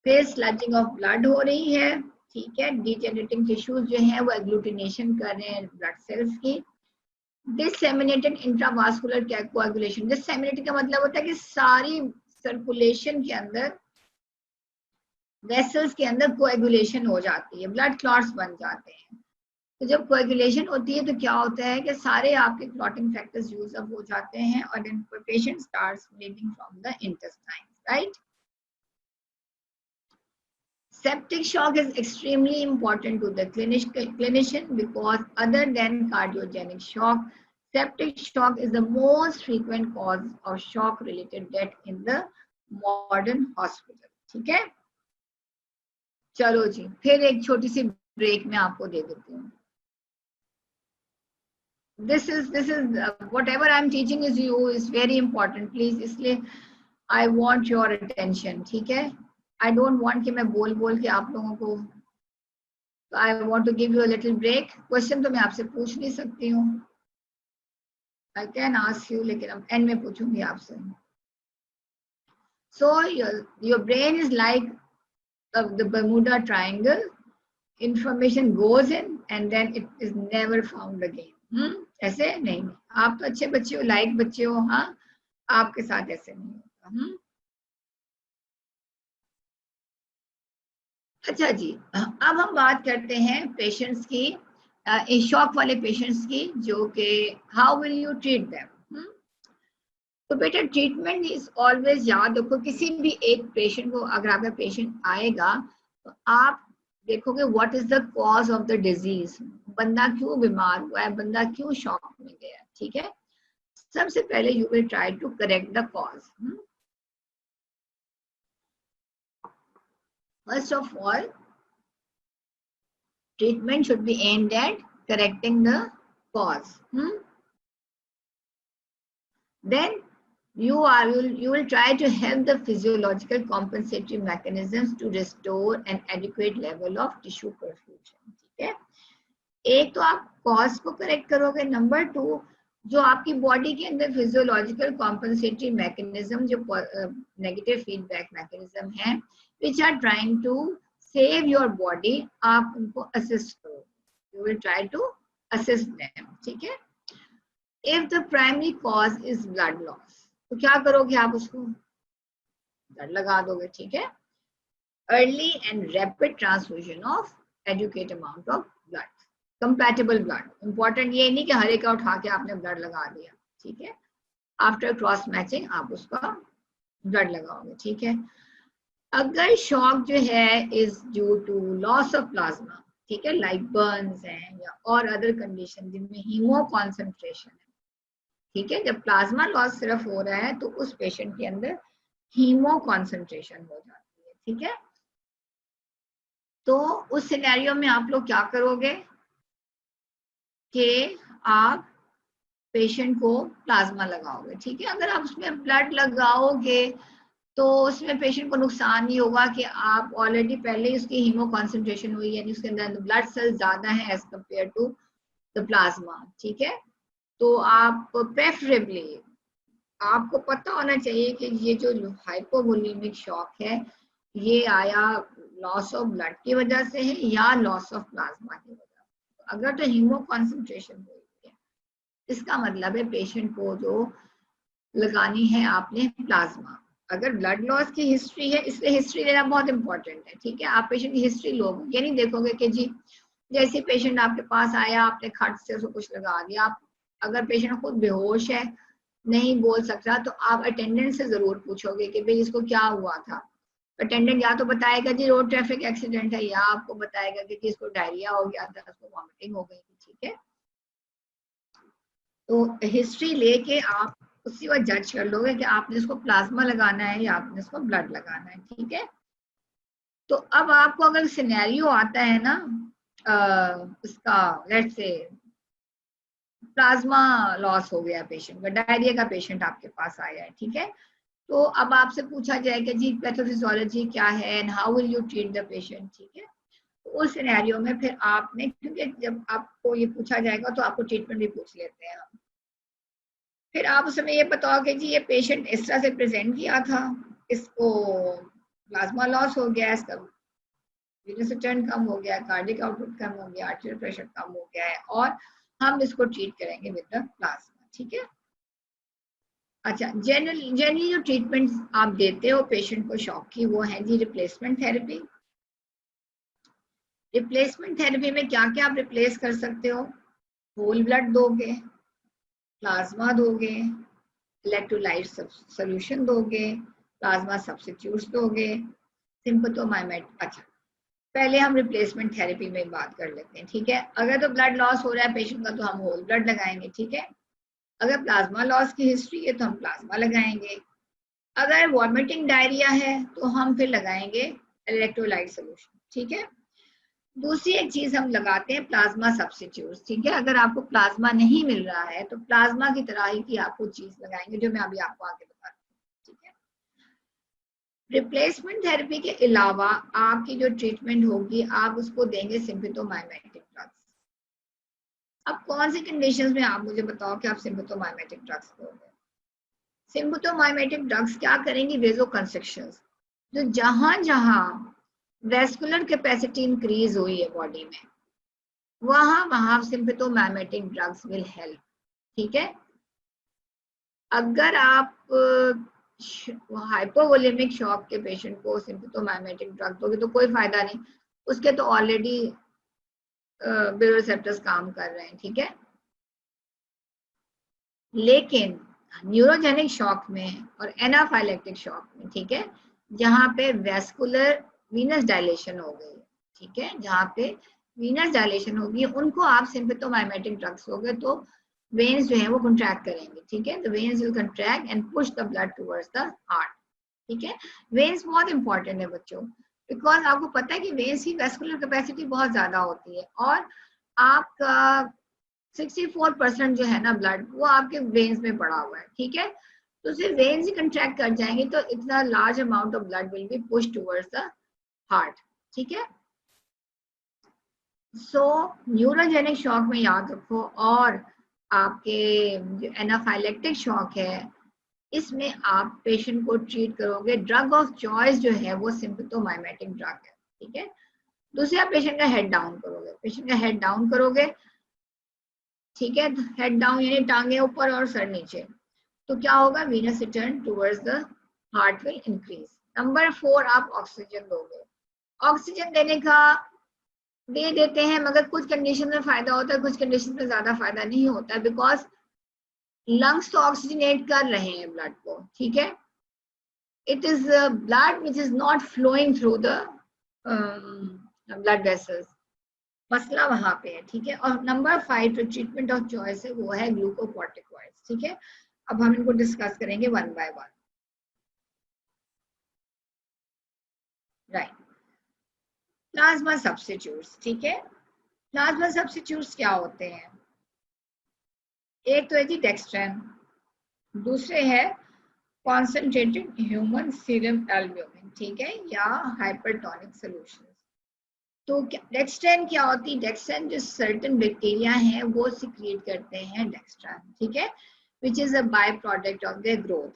[SPEAKER 1] फिर स्लजिंग ऑफ ब्लड हो रही है। ठीक है, डिजेनरेटिंग टिश्यूज जो है वो एग्लूटिनेशन कर रहे हैं ब्लड सेल्स की। डिसेमिनेटेड इंट्रावास्कुलर कोएगुलेशन, डिसेमिनेटेड का मतलब होता है कि सारी सर्कुलेशन के अंदर वेसल्स के अंदर कोएगुलेशन हो जाती है, ब्लड क्लॉट्स बन जाते हैं। तो जब कोएगुलेशन होती है तो क्या होता है कि सारे आपके क्लॉटिंग फैक्टर्स यूज अप हो जाते हैं और then patient starts bleeding from the intestine, right. Septic shock is extremely important to the clinician because other than cardiogenic shock, septic shock is the most frequent cause of shock related death in the modern hospital. ठीक है, चलो जी फिर एक छोटी सी ब्रेक में आपको दे देती हूँ। This is whatever I am teaching is you is very important, please, इसलिए I want your attention. ठीक है, I don't want कि मैं बोल बोल के आप लोगों को, I want to give you a little break. Question तो मैं आपसे पूछ नहीं सकती हूँ, I can ask you, लेकिन अब एंड में पूछूंगी आपसे। So your brain is like the Bermuda Triangle. Information goes in and then it is never found again. ऐसे नहीं, आप तो अच्छे बच्चे हो, लाइक बच्चे हो, हाँ, आपके साथ ऐसे नहीं होता। अच्छा जी, अब हम बात करते हैं पेशेंट्स की, शॉक वाले पेशेंट्स की, जो कि how will you treat them. तो बेटा ट्रीटमेंट इज ऑलवेज, याद रखो किसी भी एक पेशेंट को, अगर आपका पेशेंट आएगा तो आप देखोगे what is the cause of the disease, बंदा क्यों बीमार हुआ है, बंदा क्यों शॉक में गया। ठीक है, सबसे पहले you will try to correct the cause. First of all, treatment should be aimed at correcting the cause. Then you will try to help the physiological compensatory mechanisms to restore an adequate level of tissue perfusion. ठीक है, एक तो आप कॉज को करेक्ट करोगे, नंबर 2 जो आपकी बॉडी के अंदर फिजियोलॉजिकल कॉम्पनसेटरी मैकेनिज्म, जो नेगेटिव फीडबैक मैकेनिज्म है, which are trying to save your body, आप उनको असिस्ट करो। You will try to assist them. ठीक है, if the primary cause is blood loss, तो क्या करोगे आप, उसको ब्लड लगा दोगे। ठीक है, early and rapid transfusion of adequate amount of blood, compatible blood. Important ये नहीं कि हर एक का उठा के आपने ब्लड लगा दिया। ठीक है, आफ्टर क्रॉस मैचिंग आप उसका ब्लड लगाओगे। ठीक है, अगर शॉक जो है is due to loss of plasma, ठीक है, लाइक बर्न्स हैं या और अदर कंडीशन जिनमें हीमो कॉन्सेंट्रेशन है। ठीक है, जब प्लाज्मा लॉस सिर्फ हो रहा है तो उस पेशेंट के अंदर हीमो कॉन्सेंट्रेशन हो जाती है। ठीक है, तो उस सिनेरियो में आप लोग क्या करोगे कि आप पेशेंट को प्लाज्मा लगाओगे। ठीक है, अगर आप उसमें ब्लड लगाओगे तो उसमें पेशेंट को नुकसान ये होगा कि आप ऑलरेडी पहले ही उसकी हीमो कॉन्सेंट्रेशन हुई, यानी उसके अंदर ब्लड सेल्स ज्यादा है as compared to the plasma. ठीक है, तो आप प्रेफरेबली आपको पता होना चाहिए कि ये जो हाइपोवोलेमिक शॉक है ये आया लॉस ऑफ ब्लड की वजह से है या लॉस ऑफ प्लाज्मा की वजह से। अगर तो हीमो कॉन्सेंट्रेशन हुई है इसका मतलब है पेशेंट को जो लगानी है आपने प्लाज्मा। अगर ब्लड लॉस की हिस्ट्री है, इसलिए हिस्ट्री लेना बहुत इंपॉर्टेंट है, ठीक है। आप पेशेंट की हिस्ट्री लोगे, ये नहीं देखोगे कि जी जैसे पेशेंट आपके पास आया आपने खट से उसको कुछ लगा दिया। आप अगर पेशेंट खुद बेहोश है नहीं बोल सकता तो आप अटेंडेंट से जरूर पूछोगे कि भाई इसको क्या हुआ था। अटेंडेंट या तो बताएगा जी रोड ट्रैफिक एक्सीडेंट है, या आपको बताएगा कि इसको डायरिया हो गया था, उसको वॉमिटिंग हो गई थी, ठीक है। तो हिस्ट्री लेके आप उसी वक्त जज कर लोगे कि आपने इसको प्लाज्मा लगाना है या आपने इसको ब्लड लगाना है, ठीक है। तो अब आपको अगर सिनेरियो आता है ना इसका, लेट्स से प्लाज्मा लॉस हो गया पेशेंट का, डायरिया का पेशेंट आपके पास आया है, ठीक है। तो अब आपसे पूछा जाए कि जी पैथोफिजियोलॉजी क्या है and how will you treat the patient, ठीक है। तो उस सिनेरियो में फिर आपने, क्योंकि जब आपको ये पूछा जाएगा तो आपको ट्रीटमेंट भी पूछ लेते हैं हम। फिर आप उस समय ये बताओ कि जी ये पेशेंट इस तरह से प्रेजेंट किया था, इसको प्लाज्मा लॉस हो गया, इसका वीनस रिटर्न कम हो गया, कार्डियक आउटपुट कम हो गया, आर्टेरियल प्रेशर कम हो गया है और हम इसको ट्रीट करेंगे विद द प्लाज्मा, ठीक है। अच्छा, जनरली जो ट्रीटमेंट आप देते हो पेशेंट को शॉक की वो है जी रिप्लेसमेंट थेरेपी। रिप्लेसमेंट थेरेपी में क्या क्या आप रिप्लेस कर सकते हो? होल ब्लड दोगे, प्लाज्मा दोगे, इलेक्ट्रोलाइट सॉल्यूशन दोगे, प्लाज्मा सब्स्टिट्यूट्स दोगे, सिम्पथोमाइमेट। अच्छा, पहले हम रिप्लेसमेंट थेरेपी में बात कर लेते हैं, ठीक है। अगर तो ब्लड लॉस हो रहा है पेशेंट का तो हम होल ब्लड लगाएंगे, ठीक है। अगर प्लाज्मा लॉस की हिस्ट्री है तो हम प्लाज्मा लगाएंगे। अगर वॉमिटिंग डायरिया है तो हम फिर लगाएंगे इलेक्ट्रोलाइट सॉल्यूशन, ठीक है। दूसरी एक चीज हम लगाते हैं प्लाज्मा सब्स्टिट्यूट्स, ठीक है। अगर आपको प्लाज्मा नहीं मिल रहा है तो प्लाज्मा की तरह ही की आपको चीज लगाएंगे जो मैं अभी आपको आगे बता रही हूँ, ठीक है। रिप्लेसमेंट थेरेपी के अलावा आपकी जो ट्रीटमेंट होगी आप उसको देंगे सिम्पथोमाइमेटिक ड्रग्स। अब कौन सी कंडीशंस में आप मुझे बताओ कि आप सिम्पथोमाइमेटिक ड्रग्स दोगे? सिम्पथोमाइमेटिक ड्रग्स क्या करेंगी? वेजो कंस्ट्रिक्शंस, जो जहां जहां वेस्कुलर कैपेसिटी इंक्रीज हुई है बॉडी में वहां वहां सिम्पथोमाइमेटिक ड्रग्स विल हेल्प, ठीक है। अगर आप हाइपोवोलेमिक शॉक के पेशेंट को सिम्पथोमाइमेटिक ड्रग दोगे तो कोई फायदा नहीं, उसके तो ऑलरेडी बेरोसेप्टर्स काम कर रहे हैं, ठीक है। लेकिन न्यूरोजेनिक शॉक में और एनाफाइलेक्टिक शॉक में, ठीक है, जहां पे वेस्कुलर वीनस डायलेशन हो गई, ठीक है, जहां पे वीनस डायलेशन होगी उनको आप सिम्पथोमाइमेटिक ड्रग्स दोगे तो वेन्स जो है वो कंट्रैक्ट करेंगे, ठीक है। The veins will contract and push the blood towards the heart, ठीक है। वेन्स बहुत इंपॉर्टेंट है बच्चों, बिकॉज आपको पता है कि वेन्स की वेस्कुलर कैपेसिटी बहुत ज्यादा होती है और आपका 64% जो है ना ब्लड वो आपके वेन्स में पड़ा हुआ है, ठीक है। तो सिर्फ वेन्स ही कंट्रैक्ट कर जाएंगे तो इतना large amount of blood will be push towards the heart, ठीक है। सो न्यूरोजेनिक शॉक में याद रखो, और आपके जो एनाफाइलेक्टिक शॉक है इसमें आप पेशेंट को ट्रीट करोगे, ड्रग ऑफ चॉइस जो है वो सिम्पथोमाइमेटिक ड्रग है, ठीक है। दूसरे आप पेशेंट का हेड डाउन करोगे, पेशेंट का हेड डाउन करोगे, ठीक है। हेड डाउन यानी टांगे ऊपर और सर नीचे, तो क्या होगा? Venous return towards the heart will increase. Number 4 आप ऑक्सीजन दोगे। ऑक्सीजन देने का दे देते हैं मगर कुछ कंडीशन में फायदा होता है, कुछ कंडीशन में ज्यादा फायदा नहीं होता है, बिकॉज लंग्स तो ऑक्सीजनेट कर रहे हैं ब्लड को, ठीक है। It is blood which is not flowing through the blood vessels, मसला वहां पे है, ठीक है। और नंबर 5 जो ट्रीटमेंट ऑफ चॉइस है वो है ग्लूकोकॉर्टिकॉइड्स, ठीक है। अब हम इनको डिस्कस करेंगे one by one, right. Plasma substitutes, ठीक है। प्लाज्मा सब्स्टिट्यूट्स क्या होते हैं? एक तो है जी डेक्स्ट्रैन, दूसरे है कॉन्सेंट्रेटेड ह्यूमन सीरम एल्ब्यूमिन, ठीक है, या हाइपरटोनिक सॉल्यूशन। तो डेक्स्ट्रैन क्या होती है? डेक्स्ट्रैन जो सर्टेन बैक्टीरिया हैं वो सिक्रिएट करते हैं डेक्स्ट्रैन, ठीक है। Which is a by product of their growth.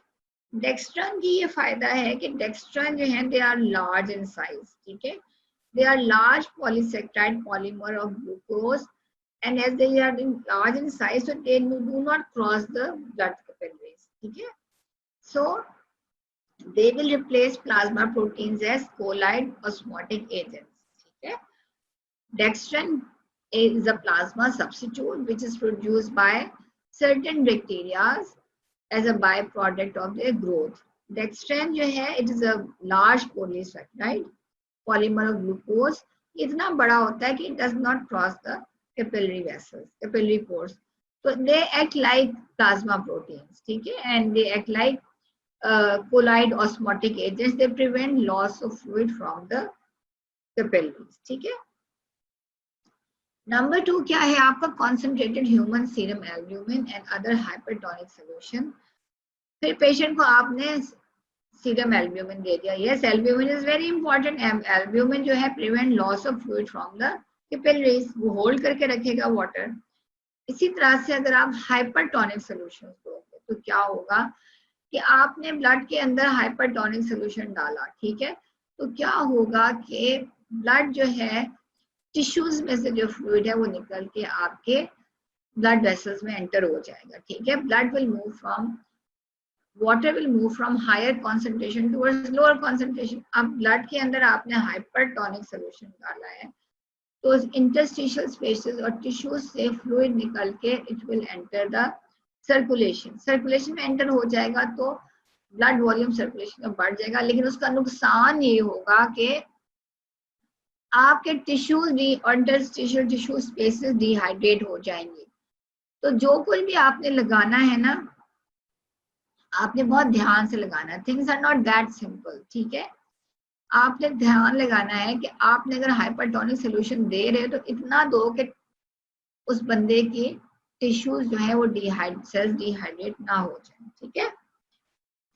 [SPEAKER 1] Dextran की ये फायदा है कि डेक्स्ट्रॉन जो है they are large in size, ठीक है, they are large polysaccharide polymer of glucose and as they are in large in size, so they do not cross the blood capillaries, ठीक है, so they will replace plasma proteins as colloid osmotic agents, ठीक है। Dextran is a plasma substitute which is produced by certain bacteria as a byproduct of their growth. Dextran जो है it is a large polysaccharide polymer of glucose, इतना बड़ा होता है कि it does not cross the capillary vessels, capillary pores. So they act like plasma proteins, ठीक है, and they act like colloid osmotic agents. They prevent loss of fluid from the capillaries, ठीक है। नंबर 2 क्या है आपका, concentrated human serum albumin and other hypertonic solution। फिर पेशेंट को आपने सीरम एल्ब्यूमिन दे दिया। Yes, albumin is very important. Albumin जो है prevent loss of fluid from the capillaries, वो होल्ड करके रखेगा वाटर। इसी तरह से अगर आप हाइपरटोनिक सॉल्यूशन दोगे तो क्या होगा कि आपने ब्लड के अंदर हाइपरटोनिक सॉल्यूशन डाला, ठीक है, तो क्या होगा कि ब्लड जो है टिश्यूज में से जो फ्लूइड है वो निकल के आपके ब्लड वेसल्स में एंटर हो जाएगा, ठीक है। Blood will move from water will move from higher concentration towards lower concentration। अब ब्लड के अंदर आपने हाइपरटोनिक सॉल्यूशन डाला है तो इंटरस्टिशियल स्पेसेस और टिश्यूज से फ्लूइड निकल के it will enter the circulation. Circulation में एंटर हो जाएगा तो ब्लड वॉल्यूम सर्कुलेशन में बढ़ जाएगा, लेकिन उसका नुकसान ये होगा कि आपके टिश्यूज भी और इंटरस्टिशियल टिश्यू स्पेसेस डिहाइड्रेट हो जाएंगे। तो जो कुछ भी आपने लगाना है ना, आपने बहुत ध्यान से लगाना है। Things are not that simple, ठीक है। आपने ध्यान लगाना है कि आपने अगर हाइपरटोनिक सॉल्यूशन दे रहे हो तो इतना दो कि उस बंदे की टिश्यूज जो है वो सेल्स डिहाइड्रेट ना हो जाए, ठीक है।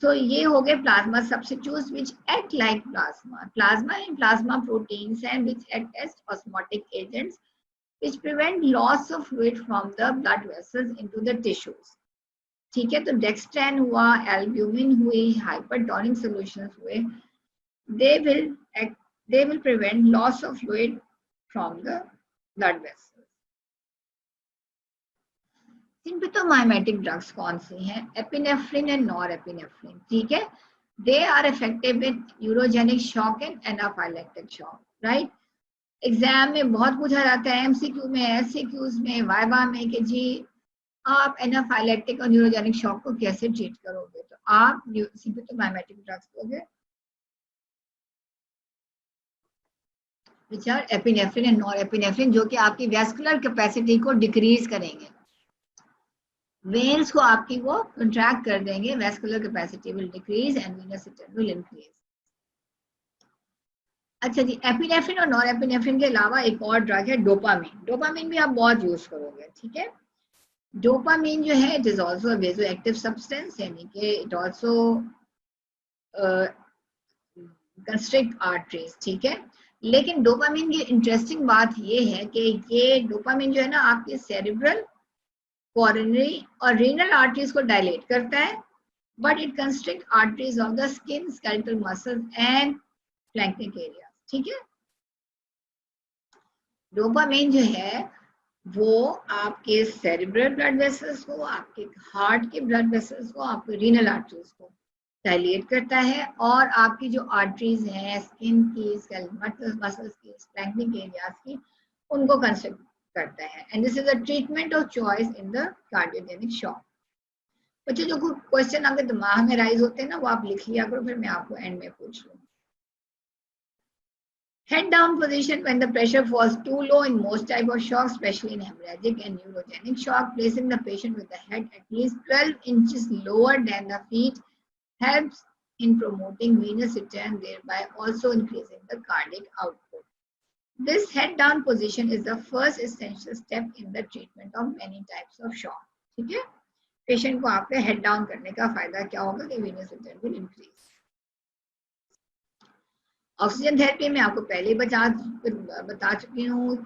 [SPEAKER 1] तो ये हो गए plasma substitutes which act like plasma and plasma proteins and which act as osmotic agents which prevent loss of fluid from the blood vessels into the tissues, ठीक है। तो डेक्स्ट्रैन हुआ, एल्ब्यूमिन हुई, हाइपरटोनिक सॉल्यूशंस हुए, they will prevent loss of fluid from the blood vessels। Sympathomimetic drugs कौन सी हैं? एपिनेफ्रिन एंड नॉरएपिनेफ्रिन, ठीक है। They are effective with neurogenic shock and anaphylactic shock, right. Exam में बहुत पूछा जाता है, एमसीक्यू में, एससीक्यूज में, वाइवा में कि जी आप एनाफाइलेक्टिक और न्यूरोजेनिक शॉक को कैसे ट्रीट करोगे, तो आप सिम्पथोमाइमेटिक ड्रग्स दोगे which are epinephrine and norepinephrine, जो कि आपकी वैस्कुलर कैपेसिटी को डिक्रीज करेंगे, वेन्स को आपकी वो कंट्रैक्ट कर देंगे, vascular capacity will decrease and venous return will increase. अच्छा जी, एपिनेफ्रिन और नॉरएपिनेफ्रिन के अलावा एक और ड्रग है डोपामिन। डोपामिन भी आप बहुत यूज करोगे, ठीक है। डोपामिन जो है इट इज ऑल्सो वेजोएक्टिव सब्सटेंस, यानी कि इट ऑल्सो कंस्ट्रिक्ट आर्टरीज, ठीक है। लेकिन डोपामिन की इंटरेस्टिंग बात ये है कि ये डोपामिन जो है ना आपके सेरिब्रल, कोरोनरी और रीनल आर्टरीज को डायलेट करता है, but it constrict arteries of the skin, skeletal muscles and flanking area, ठीक है। डोपामिन जो है वो आपके सेरिब्रल ब्लड वेसल्स को, आपके हार्ट के ब्लड वेसल्स को, आपके रीनल आर्टरीज को डायलेट करता है, और आपकी जो आर्टरीज हैं स्किन की, स्केलेटल मसल्स की, फ्लैंकिंग एरियाज की, उनको कंस्ट्रक्ट करता है। And this is a treatment of choice in the cardiogenic shock. बच्चों जो क्वेश्चन आपके दिमाग में राइज होते हैं ना वो आप लिख लिया करो, फिर मैं आपको एंड में पूछ लूँ। Head down position when the pressure falls too low in most type of shock, especially in hemorrhagic and neurogenic shock. Placing the patient with the head at least 12 inches lower than the feet helps in promoting venous return, thereby also increasing the cardiac output. This head down position is the first essential step in the treatment of many types of shock, ठीक है। पेशेंट को आपके हेड डाउन करने का फायदा क्या होगा कि venous return will increase। Oxygen therapy में आपको पहले बता चुकी हूँ।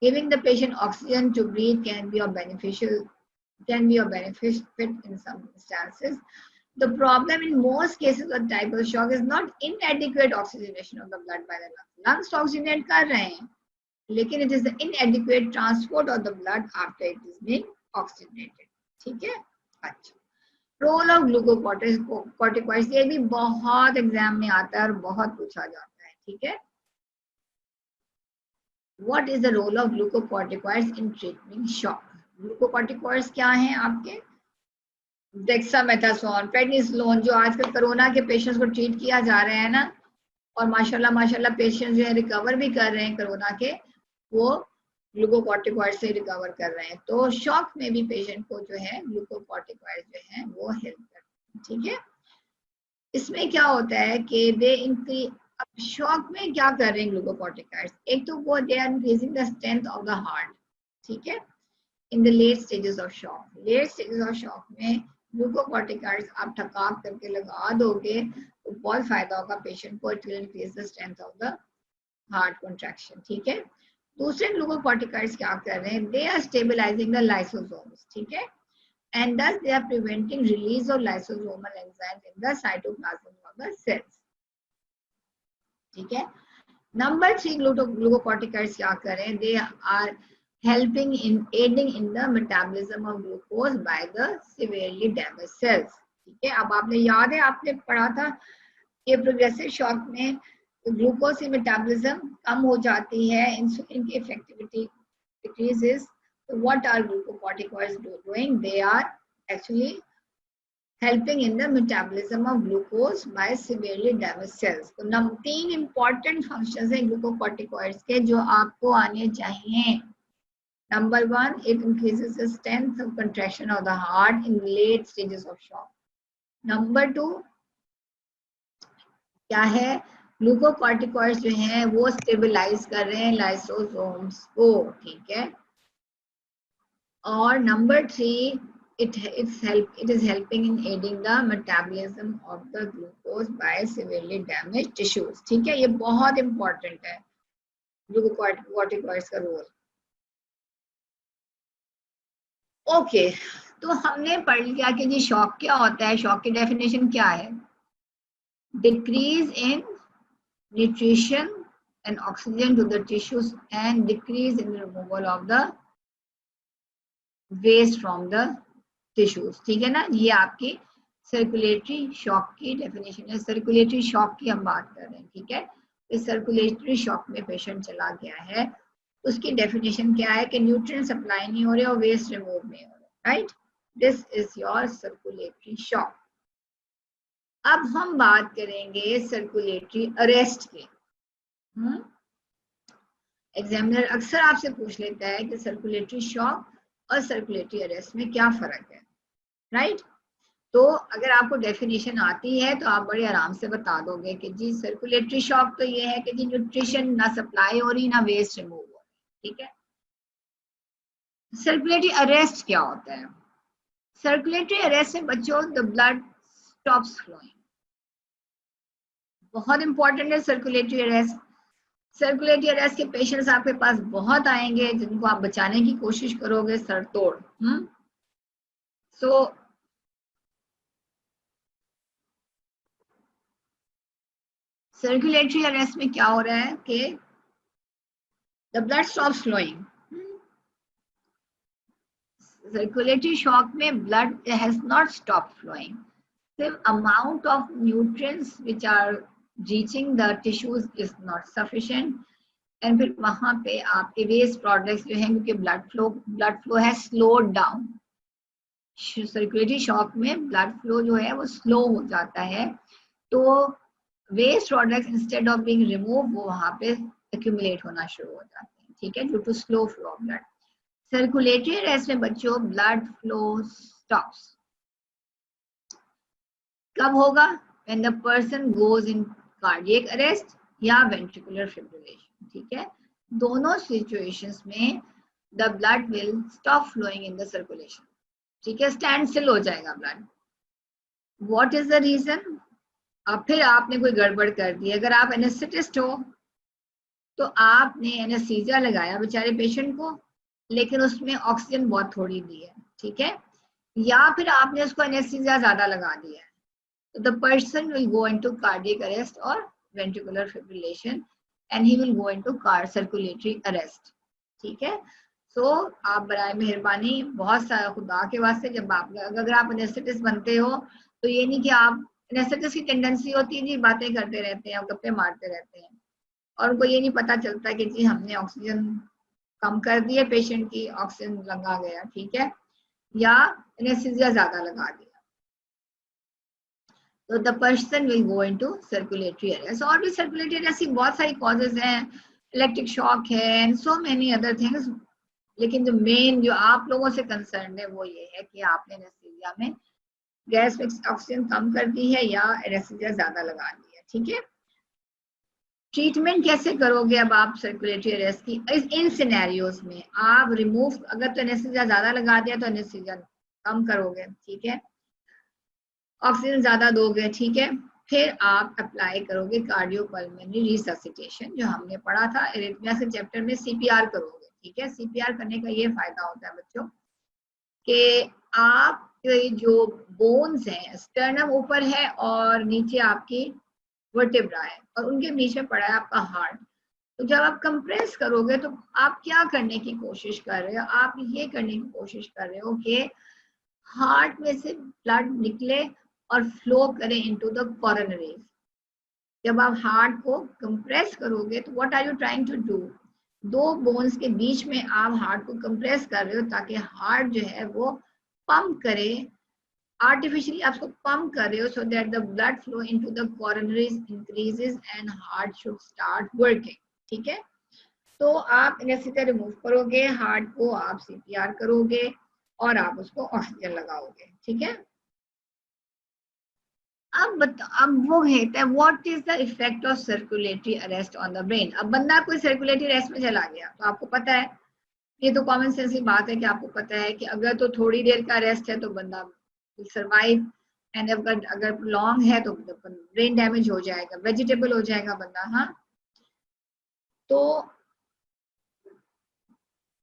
[SPEAKER 1] Giving the patient oxygen to breathe can be of beneficial can be of benefit in some instances. The problem in most cases of type of shock is not inadequate oxygenation of the blood by the lungs. Lungs तो oxygenate कर रहे हैं, लेकिन it is the inadequate transport of the blood after it is being oxygenated. ठीक है? अच्छा. रोल ऑफ ग्लूकोकॉर्टिकॉइड्स, ये भी बहुत एग्जाम में आता है और बहुत पूछा जाता है. ठीक है? What is the role of glucocorticoids in treating shock? Glucocorticoids क्या हैं आपके? डेक्सामेथासोन, प्रेडनिसोलोन, जो आजकल कोरोना के पेशेंट्स को ट्रीट किया जा रहा है ना, और माशाल्लाह पेशेंट्स जो है रिकवर भी कर रहे हैं कोरोना के, वो ग्लूकोकॉर्टिकॉइड से रिकवर कर रहे हैं. तो शॉक में भी पेशेंट को जो है ग्लूकोकॉर्टिकॉइड जो है वो हेल्प करते हैं. ठीक है? इसमें क्या होता है कि दे इंक्रीज, अब शॉक में क्या कर रहे हैं ग्लूकोकॉर्टिकॉइड्स? एक तो वो they are increasing the strength of the heart. ठीक है? In the late stages of shock. Late stages of shock में ग्लूकोकॉर्टिकॉइड्स आप ठकाक करके लगा दोगे तो बहुत फायदा होगा पेशेंट को. It will increase the strength of the heart contraction. ठीक है? दूसरे ग्लूकोकॉर्टिकॉइड्स क्या कर रहे हैं? They are stabilising the lysosomes. ठीक है? and thus they are preventing release of lysosomal enzymes in the cytoplasm of the cells. ठीक है? Number 3 glucocorticoids क्या कर रहे हैं? They are helping in aiding in the metabolism of glucose by the severely damaged cells. ठीक है? अब आपने याद है, आपने पढ़ा था कि प्रोग्रेसिव शॉक में ग्लूकोज की मेटाबॉलिज्म कम हो जाती है, इंसुलिन की effectivity decreases. So what are glucocorticoids doing? They are actually helping in the metabolism of glucose by severely damaged cells. तो 3 important functions हैं glucocorticoids के जो आपको आने चाहिए. Number 1, it increases the strength of contraction of the heart in late stages of shock. Number 2, क्या है? ग्लूकोकॉर्टिकॉइड्स जो हैं वो स्टेबलाइज कर रहे हैं लाइसोसोम्स को. ठीक है? और number 3, it is helping in aiding the metabolism of the glucose by severely damaged tissues. ठीक है? ये बहुत इंपॉर्टेंट है ग्लूकोकॉर्टिकॉइड्स का रोल. ओके, तो हमने पढ़ लिया कि जी शॉक क्या होता है. शॉक की डेफिनेशन क्या है? Decrease in nutrition and oxygen to the tissues and decrease in removal of the waste from the tissues. ठीक है ना? ये आपकी सर्कुलेटरी शॉक की डेफिनेशन है. सर्कुलेटरी शॉक की हम बात कर रहे हैं. ठीक है? इस सर्कुलेटरी शॉक में पेशेंट चला गया है, उसकी डेफिनेशन क्या है कि न्यूट्रिएंट सप्लाई नहीं हो रहे और वेस्ट रिमूव नहीं हो रहा. Right? This is your circulatory shock. अब हम बात करेंगे सर्कुलेटरी अरेस्ट की. एग्जामिनर अक्सर आपसे पूछ लेता है कि सर्कुलेटरी शॉक और सर्कुलेटरी अरेस्ट में क्या फर्क है. राइट? तो अगर आपको डेफिनेशन आती है तो आप बड़े आराम से बता दोगे कि जी सर्कुलेटरी शॉक तो ये है कि जी न्यूट्रिशन ना सप्लाई हो रही ना वेस्ट रिमूव हो रही. ठीक है? सर्कुलेटरी अरेस्ट क्या होता है? सर्कुलेटरी अरेस्ट में बच्चों द ब्लड स्टॉप्स फ्लोइंग. बहुत इंपॉर्टेंट है सर्कुलेटरी अरेस्ट. सर्कुलेटरी अरेस्ट के पेशेंट्स आपके पास बहुत आएंगे जिनको आप बचाने की कोशिश करोगे सर तोड़. सो सर्कुलेटरी अरेस्ट में क्या हो रहा है कि the blood stops flowing. Circulatory shock में blood has not stop flowing. The amount of nutrients which are reaching the tissues is not sufficient. And फिर वहाँ पे आपके वेस्ट प्रोडक्ट्स जो हैं, क्योंकि ब्लड फ्लो है स्लोड डाउन. सर्कुलेटरी शॉक में ब्लड फ्लो जो है वो स्लो हो जाता है, तो waste products instead of being remove वो वहाँ पे एक्यूमुलेट होना शुरू हो जाते हैं. ठीक है? Due to slow flow of blood. Circulatory arrest में बच्चों ब्लड फ्लो स्टॉप्स कब होगा? when the person goes in cardiac arrest या ventricular fibrillation. ठीक है? दोनों situations में the blood will stop flowing in the circulation. ठीक है? stand still हो जाएगा blood. what is the reason? अब फिर आपने कोई गड़बड़ कर दी. अगर आप एनेस्थेटिस्ट हो तो आपने एनेस्थीसिया लगाया बेचारे पेशेंट को, लेकिन उसमें ऑक्सीजन बहुत थोड़ी दी है. ठीक है, या फिर आपने उसको एनेस्थीसिया ज्यादा लगा दिया है, तो the person will go into cardiac arrest और ventricular fibrillation and he will go into circulatory arrest. ठीक है, सो आप बराए मेहरबानी बहुत सारा खुदा के वास्ते, जब आप अगर आप एनेस्थेटिस्ट बनते हो तो ये नहीं कि आप, एनेस्थेटिस्ट की टेंडेंसी होती है जी बातें करते रहते हैं, गप्पे मारते रहते हैं, और उनको ये नहीं पता चलता कि जी हमने ऑक्सीजन कम कर दी है पेशेंट की, ऑक्सीजन लगा गया, ठीक है, या एनेस्थीसिया ज्यादा लगा दिया, तो the person will go into circulatory arrest. और भी सर्कुलेटरी अरेस्ट की बहुत सारी कॉजेज हैं, इलेक्ट्रिक शॉक है and so many other things, लेकिन जो मेन जो आप लोगों से कंसर्न है वो ये है कि आपने एनेस्थीसिया में गैस में ऑक्सीजन कम कर दी है या एनेस्थीसिया ज्यादा लगा दी है। ठीक है, ट्रीटमेंट कैसे करोगे अब आप सर्कुलेटरी अरेस्ट की इन सिनेरियोज में? आप रिमूव, अगर तो एनेस्थीसिया ज्यादा लगा दिया तो एनेस्थीसिया कम करोगे, ठीक है, ऑक्सीजन ज्यादा दोगे, ठीक है, फिर आप अप्लाई करोगे कार्डियोपल्मोनरी रिससिटेशन, जो हमने पढ़ा था एरिथमिया के चैप्टर में, सीपीआर करोगे। ठीक है, सीपीआर करने का ये फायदा होता है बच्चों कि आप जो बोन्स हैं, स्टर्नम ऊपर है और नीचे आपकी वर्टेब्रा है और उनके बीच में पड़ा है आपका हार्ट, तो जब आप कंप्रेस करोगे तो आप क्या करने की कोशिश कर रहे हो? आप ये करने की कोशिश कर रहे हो कि हार्ट में से ब्लड निकले और फ्लो करे इनटू द कोरोनरीज। जब आप हार्ट को कंप्रेस करोगे तो what are you trying to do? दो बोन्स के बीच में आप हार्ट को कंप्रेस कर रहे हो ताकि हार्ट जो है वो पंप करे, आर्टिफिशियली आपको पंप कर रहे हो, so that the blood flow into the coronaries increases and heart should start working. ठीक है, तो आप एनेस्थीसिया रिमूव करोगे, हार्ट को आप सीपीआर करोगे और आप उसको ऑक्सीजन लगाओगे। ठीक है, अब वो कहते हैं what is the effect of circulatory arrest on the brain. अब बंदा कोई सर्कुलेटरी अरेस्ट में चला गया तो आपको पता है, ये तो कॉमन सेंस की बात है कि आपको पता है कि अगर तो थोड़ी देर का अरेस्ट है तो बंदा सर्वाइव, एंड अगर लॉन्ग है तो ब्रेन डैमेज हो जाएगा, वेजिटेबल हो जाएगा बंदा। हाँ, तो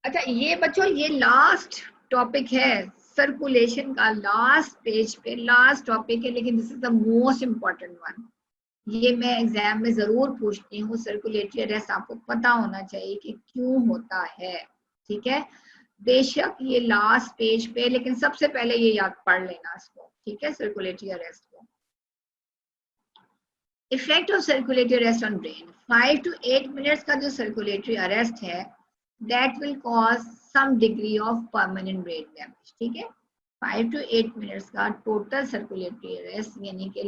[SPEAKER 1] अच्छा ये बच्चों ये लास्ट टॉपिक है सर्कुलेशन का, लास्ट पेज पे लास्ट टॉपिक है, लेकिन this is the most important one. ये मैं एग्जाम में जरूर पूछती हूँ, सर्कुलेटरी अरेस्ट आपको पता होना चाहिए कि क्यों होता है। ठीक है, बेशक ये लास्ट पेज पे, लेकिन सबसे पहले ये याद पढ़ लेना इसको। ठीक है, सर्कुलेटरी अरेस्ट को, effect of circulatory arrest on brain. 5 to 8 minutes का जो सर्कुलेटरी अरेस्ट है that will cause some degree of permanent brain damage। ठीक है, 5 to 8 मिनट्स का टोटल सर्कुलेटरी अरेस्ट यानी कि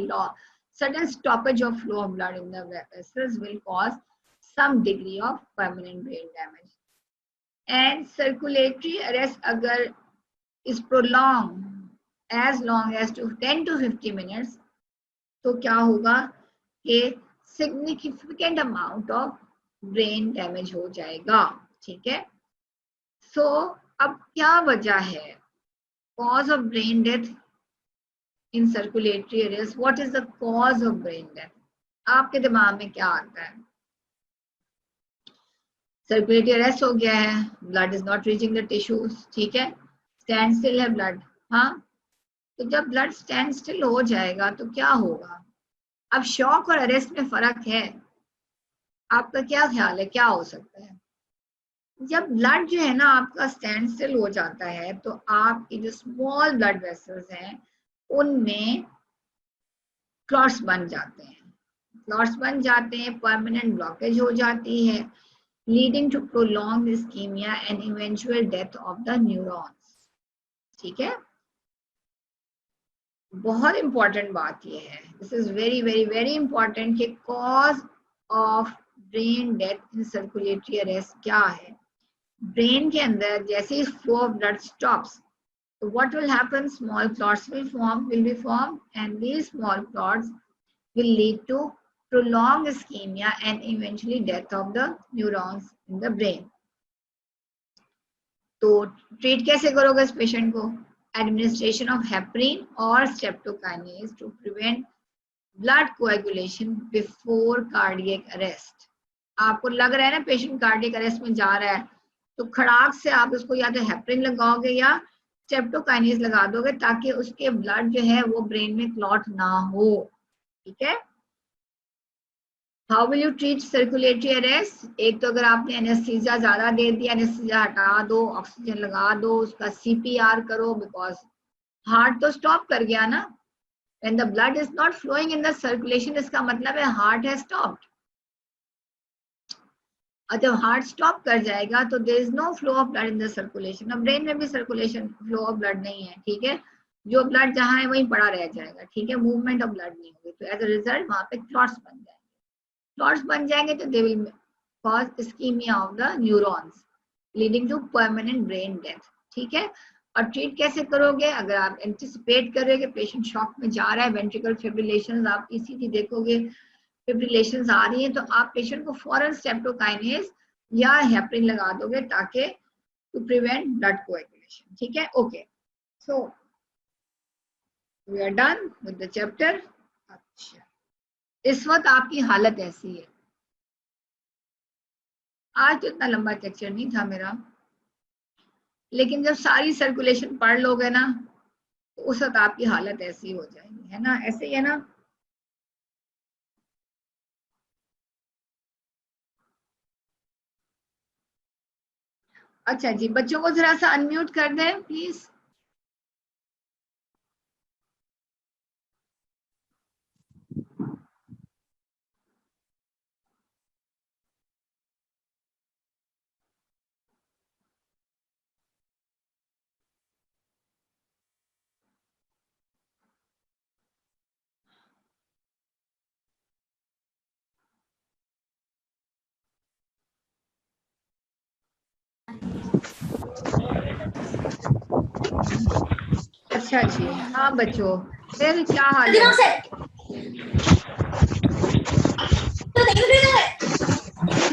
[SPEAKER 1] sudden stoppage of flow of blood in the vessels will cause some degree of permanent brain damage। and circulatory arrest अगर is prolonged as long as to 10 to 50 minutes तो क्या होगा कि significant amount of brain damage हो जाएगा। ठीक है, सो अब क्या वजह है cause of brain death in circulatory arrest? What is the cause of brain death? आपके दिमाग में क्या आता है? सर्कुलेटरी अरेस्ट हो गया है, blood is not reaching the tissues, ठीक है, स्टैंड स्टिल है ब्लड। हाँ, तो जब ब्लड स्टैंड स्टिल हो जाएगा तो क्या होगा? अब शॉक और अरेस्ट में फर्क है, आपका क्या ख्याल है क्या हो सकता है? जब ब्लड जो है ना आपका स्टैंड स्टिल हो जाता है तो आपकी जो स्मॉल ब्लड वेसल्स हैं उनमें क्लॉट्स बन जाते हैं, क्लॉट्स बन जाते हैं, परमानेंट ब्लॉकेज हो जाती है, leading to prolong ischaemia and eventual death of the neurons. ठीक है, बहुत इंपॉर्टेंट बात यह है, this is very very very important कि cause of brain death in circulatory arrest क्या है। ब्रेन के अंदर जैसे ही फ्लो ऑफ ब्लड स्टॉप्स तो what will happen? Small clots will be formed and these small clots will lead to prolonged ischemia and eventually death of the neurons in the brain। तो ट्रीट कैसे करोगे इस पेशेंट को? एडमिनिस्ट्रेशन ऑफ हेपरिन और streptokinase to prevent blood coagulation before cardiac arrest. आपको लग रहा है ना पेशेंट कार्डियक अरेस्ट में जा रहा है तो खड़ाक से आप उसको या तो हेपरिन लगाओगे या स्ट्रेप्टोकाइनेज लगा दोगे ताकि उसके ब्लड जो है वो ब्रेन में क्लॉट ना हो, ठीक है। How will you treat circulatory arrest? एक तो अगर आपने एनेस्थीसिया ज्यादा दे दिया, एनेस्थीसिया हटा दो, ऑक्सीजन लगा दो, उसका सीपीआर करो, बिकॉज हार्ट तो स्टॉप कर गया ना। When the blood is not flowing in the circulation, इसका मतलब है हार्ट है stopped। और जब हार्ट स्टॉप कर जाएगा तो there is no flow of blood in the circulation. अब ब्रेन में भी सर्कुलेशन फ्लो ऑफ ब्लड नहीं है, ठीक है। जो ब्लड जहाँ है वहीं पड़ा रह जाएगा, ठीक है, मूवमेंट ऑफ ब्लड नहीं होगी, तो एज अ रिजल्ट वहां पे क्लॉट्स बन जाएंगे। क्लॉट्स बन जाएंगे तो they will cause ischaemia of the neurons leading to permanent brain death, ठीक है। और ट्रीट कैसे करोगे? अगर आप एंटिसिपेट कर रहे हो कि पेशेंट शॉक में जा रहा है, वेंट्रिकल फिब्रिलेशन आप ईसीजी देखोगे फिब्रिलेशंस आ रही हैं, तो आप पेशेंट को फॉरन स्ट्रेप्टोकाइनेज या हेपरिन लगा दोगे ताकि टू प्रिवेंट ब्लड कोएगुलेशन, ठीक है। Okay, so we are done with the chapter. अच्छा, इस वक्त आपकी हालत ऐसी है, आज तो इतना लंबा लेक्चर नहीं था मेरा, लेकिन जब सारी सर्कुलेशन पढ़ लोगे ना तो उस वक्त आपकी हालत ऐसी हो जाएगी, है ना, ऐसे ही है ना। अच्छा जी, बच्चों को जरा सा अनम्यूट कर दें प्लीज। अच्छा जी, हाँ बच्चों, फिर क्या हाल है?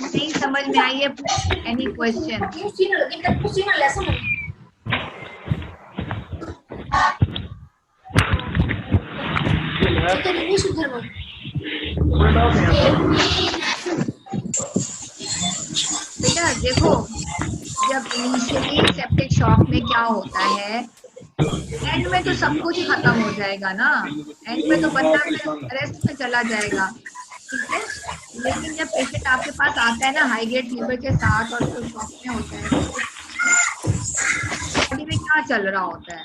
[SPEAKER 1] नहीं समझ में आई है? Any question? बेटा देखो, जब इनिशियली सेप्टिक शॉक में क्या होता है, एंड में तो सब कुछ खत्म हो जाएगा ना, एंड में तो बंदा फिर रेस्ट में चला जाएगा, ठीक है। लेकिन जब पेशेंट आपके पास आता है ना हाई ग्रेड फीवर के साथ और तो शॉक में होता है, तो बॉडी में क्या चल रहा होता है,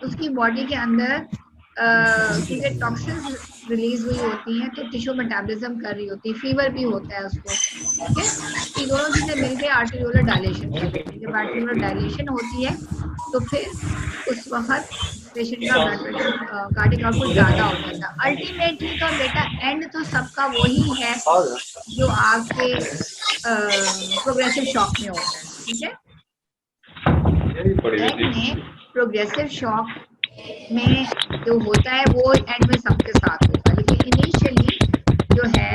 [SPEAKER 1] उसकी बॉडी के अंदर क्योंकि टॉक्सिन्स रिलीज हुई होती हैं तो टिश्यू मेटाबॉलिज्म कर रही होती है, फीवर भी होता है उसको, ठीक है। ये दोनों चीजें मिलकर आर्टेरियोलर डायलेशन करती हैं। जब आर्टेरियोलर डायलेशन होती है तो फिर उस वक्त पेशेंट का ब्लड प्रेशर कार्डियक आउटपुट ज्यादा हो जाता है। अल्टीमेटली तो बेटा एंड तो सबका वही है जो आपके प्रोग्रेसिव शॉक में होता है, ठीक है। एंड में प्रोग्रेसिव शॉक में जो होता है वो एंड में सबके साथ होगा, लेकिन इनिशियली जो है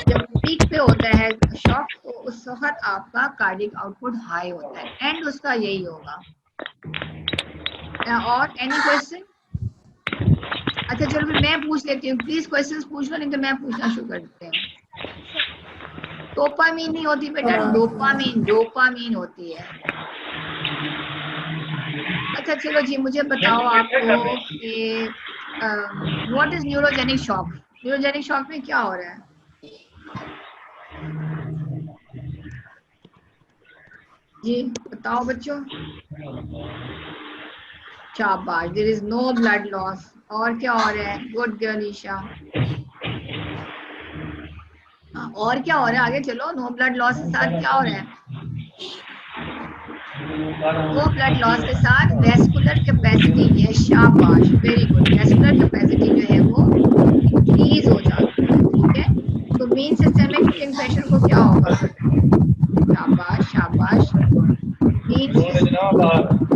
[SPEAKER 1] जब पीक पे होता है शॉक तो उस वक्त आपका कार्डियक आउटपुट हाई होता है, एंड उसका यही होगा। और एनी क्वेश्चन? अच्छा चलो फिर मैं पूछ लेती हूँ, प्लीज क्वेश्चंस पूछ लो, नहीं तो मैं पूछना शुरू कर देते हैं। डोपामीन नहीं होती बेटा, डोपामीन, डोपामीन होती है। अच्छा चलो जी, मुझे बताओ आपको कि what is neurogenic shock? Neurogenic shock में क्या हो रहा है? जी बताओ बच्चों। शाबाश, there is no blood loss. और क्या हो रहा है? Good girl Isha. और क्या हो रहा है? आगे चलो, नो ब्लड लॉस के साथ क्या हो रहा है? नो ब्लड लॉस के साथ वेस्कुलर कैपेसिटी, ये शाबाश, वेरी गुड, वेस्कुलर कैपेसिटी जो है वो इंक्रीज हो जाती है, ठीक है। तो मीन सिस्टेमिक फिलिंग प्रेशर को क्या होगा? शाबाश शाबाश,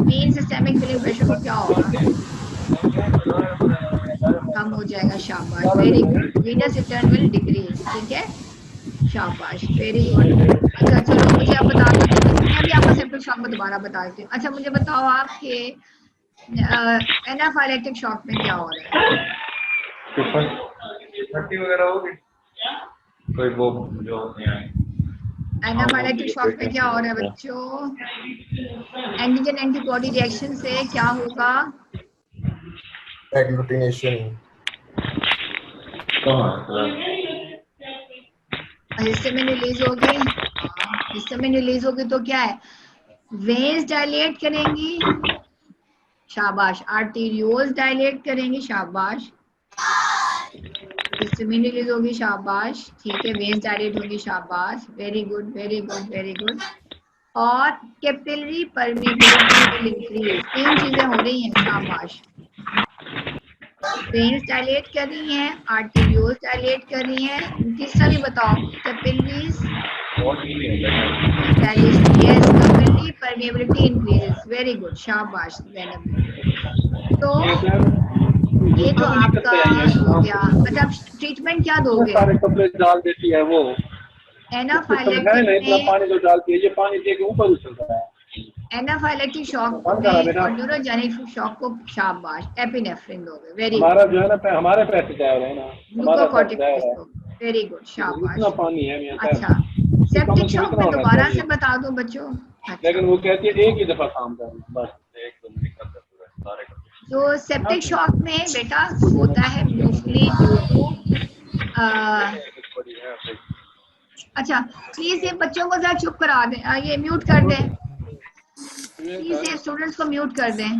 [SPEAKER 1] मीन सिस्टेमिक फिलिंग प्रेशर को क्या होगा? कम हो जाएगा, शाबाश, very good, venous return will decrease, ठीक है, शाबाश, वेरी गुड। अच्छा चलो मुझे आप बता दो, मैं भी आपको सेप्टिक शॉक में दोबारा बता देती हूँ। अच्छा मुझे बताओ आपके एनाफाइलेक्टिक शॉक में क्या हो रहा है?
[SPEAKER 2] वगैरह होगी कोई वो जो
[SPEAKER 1] एनाफाइलेक्टिक शॉक में क्या हो रहा है बच्चों? एंटीजन एंटीबॉडी रिएक्शन से क्या होगा?
[SPEAKER 3] एग्लूटिनेशन,
[SPEAKER 1] हिस्टामिन रिलीज होगी। हिस्टामिन रिलीज होगी तो क्या है? वेन्स डायलेट करेंगी, शाबाश। आर्टेरियोल्स डायलेट करेंगी, शाबाश। हिस्टामिन रिलीज होगी, शाबाश। ठीक है, वेन्स डायलेट होगी, शाबाश। Very good, very good, very good. और कैपिलरी परमेबिलिटी विल इंक्रीज। 3 चीजें हो रही हैं, शाबाश। वेन्स डायलेट कर रही हैं, आर्टेरियोल्स डायलेट कर रही हैं। तीसरा भी बताओ। Capillaries dilation, yes. Capillary permeability increases, very good, शाबाश जैनब। तो ये तो आपका हो गया। अच्छा, ट्रीटमेंट क्या दोगे?
[SPEAKER 2] सारे कपड़े डाल देती है वो।
[SPEAKER 1] एनाफाइलेक्टिक
[SPEAKER 2] इतना
[SPEAKER 1] में,
[SPEAKER 2] पानी तो डालती है, ये पानी दे के ऊपर उछलता है।
[SPEAKER 1] एनाफाइलेक्टिक शॉक में और न्यूरोजेनिक शॉक को, शाबाश, एपिनेफ्रिन दोगे, वेरी गुड।
[SPEAKER 2] हमारा जो है ना, हमारे पैसे जा रहे हैं ना, हमारा सब जा
[SPEAKER 1] ग्लूकोकॉर्टिकॉइड्स
[SPEAKER 2] रहा है।
[SPEAKER 1] दोगे, वेरी गुड,
[SPEAKER 2] इतना
[SPEAKER 1] शाबाश।
[SPEAKER 2] पानी है मियां साहब,
[SPEAKER 1] अच्छा, सेप्टिक
[SPEAKER 2] कम
[SPEAKER 1] शॉक
[SPEAKER 2] इतना
[SPEAKER 1] में
[SPEAKER 2] होना
[SPEAKER 1] दोबारा
[SPEAKER 2] चाहिए।
[SPEAKER 1] से बता दो बच्चों। अच्छा,
[SPEAKER 2] लेकिन वो कहती है एक ही दफा काम करना, बस एक दो मिनट करता पूरा सारे कपड़े।
[SPEAKER 1] जो सेप्टिक शॉक में बेटा होता है मोस्टली ड्यू टू अच्छा, प्लीज ये बच्चों को जरा चुप करा दें, ये म्यूट कर दें प्लीज, ये स्टूडेंट्स को म्यूट कर दें।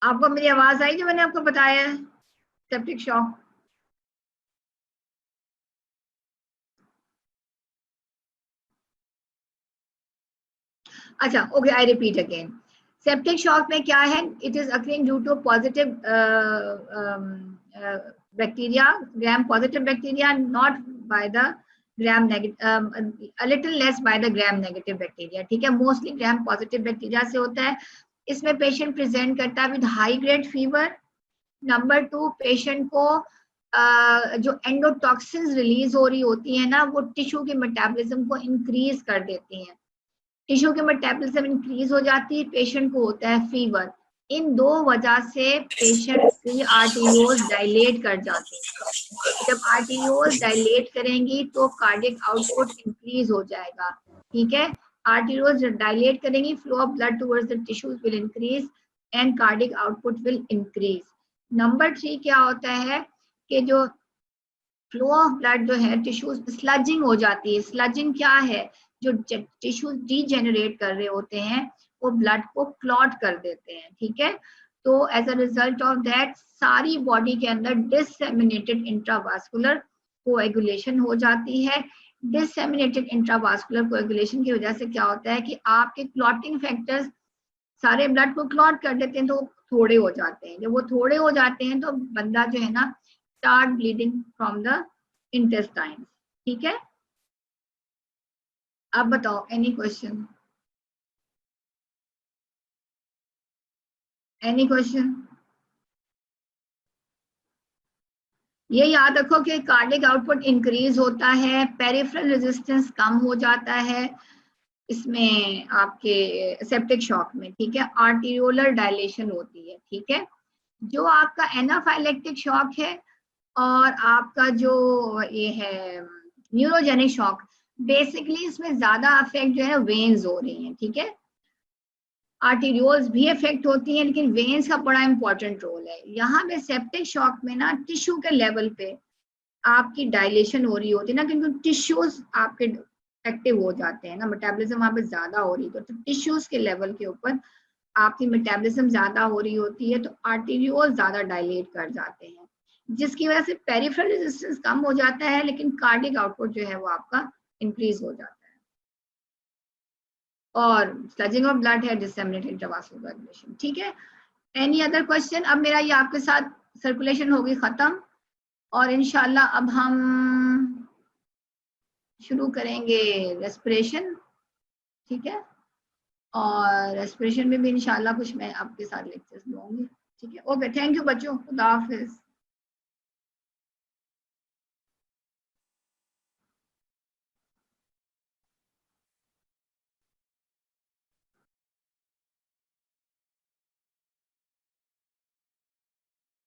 [SPEAKER 1] आपको मेरी आवाज आई जो मैंने आपको बताया है सेप्टिक शॉक? अच्छा, okay, I repeat again. Septic shock में क्या है? It is occurring due to positive bacteria, gram positive bacteria, not by the gram negative, a little less by the gram negative bacteria. ठीक है, मोस्टली ग्राम पॉजिटिव बैक्टीरिया से होता है। इसमें पेशेंट प्रेजेंट करता है with high grade fever. Number 2, patient को जो एंडोटॉक्सिन्स रिलीज हो रही होती है ना, वो टिश्यू के मेटाबॉलिज्म को इंक्रीज कर देती हैं। टिश्यू के मेटाबॉलिज्म इंक्रीज हो जाती है, पेशेंट को होता है फीवर। इन 2 वजह से पेशेंट की आर्टेरियोल्स डायलेट कर जाती हैं। जब आर्टेरियोल्स डायलेट करेंगी तो कार्डियक आउटपुट इंक्रीज हो जाएगा। ठीक है, आर्टेरियोल्स डायलेट करेंगी, flow of blood towards the tissues will increase and cardiac output will increase. Number 3 क्या होता है कि जो फ्लो ऑफ ब्लड जो है टिश्यूज स्लजिंग हो जाती है। स्लजिंग क्या है, जो टिश्यूज डीजेनरेट कर रहे होते हैं वो ब्लड को क्लॉट कर देते हैं, ठीक है। तो as a result of that सारी बॉडी के अंदर डिससेमिनेटेड इंट्रावास्कुलर कोएगुलेशन हो जाती है। डिससेमिनेटेड इंट्रावास्कुलर कोएगुलेशन की वजह से क्या होता है कि आपके क्लॉटिंग फैक्टर्स सारे ब्लड को क्लॉट कर देते हैं, तो थोड़े हो जाते हैं। जब वो थोड़े हो जाते हैं तो बंदा जो है ना start bleeding from the intestine, ठीक है। अब बताओ एनी क्वेश्चन, एनी क्वेश्चन? ये याद रखो कि कार्डिक आउटपुट इंक्रीज होता है, पेरिफेरल रेजिस्टेंस कम हो जाता है इसमें आपके सेप्टिक शॉक में, ठीक है। आर्टेरियोलर डायलेशन होती है, ठीक है। जो आपका एनाफाइलेक्टिक शॉक है और आपका जो ये है न्यूरोजेनिक शॉक, बेसिकली इसमें ज्यादा अफेक्ट जो है वेन्स हो रही हैं, ठीक है। आर्टेरियोल्स भी इफेक्ट होती हैं लेकिन वेन्स का बड़ा इंपॉर्टेंट रोल है। यहाँ पे सेप्टिक शॉक में ना टिश्यू के लेवल पे आपकी डायलेशन हो रही होती है ना, क्योंकि टिश्यूज आपके एक्टिव हो जाते हैं ना, मेटाबॉलिज्म वहाँ पे ज्यादा हो रही है, तो टिश्यूज के लेवल के ऊपर आपकी मेटाबॉलिज्म ज्यादा हो रही होती है, तो आर्टेरियोल ज्यादा डायलेट कर जाते हैं, जिसकी वजह से पेरिफेरल रेजिस्टेंस कम हो जाता है लेकिन कार्डिक आउटपुट जो है वो आपका इंक्रीज हो जाता है। और स्लजिंग ऑफ ब्लड है, डिसेमिनेटेड इंट्रावास्कुलर कोएगुलेशन, ठीक है। Any other question? अब मेरा ये आपके साथ सर्कुलेशन होगी खत्म और इंशाल्लाह अब हम शुरू करेंगे रेस्पिरेशन, ठीक है। और रेस्पिरेशन में भी इंशाल्लाह कुछ मैं आपके साथ लेक्चर्स लूंगी, ठीक है। ओके, थैंक यू बच्चों, खुदा हाफिज।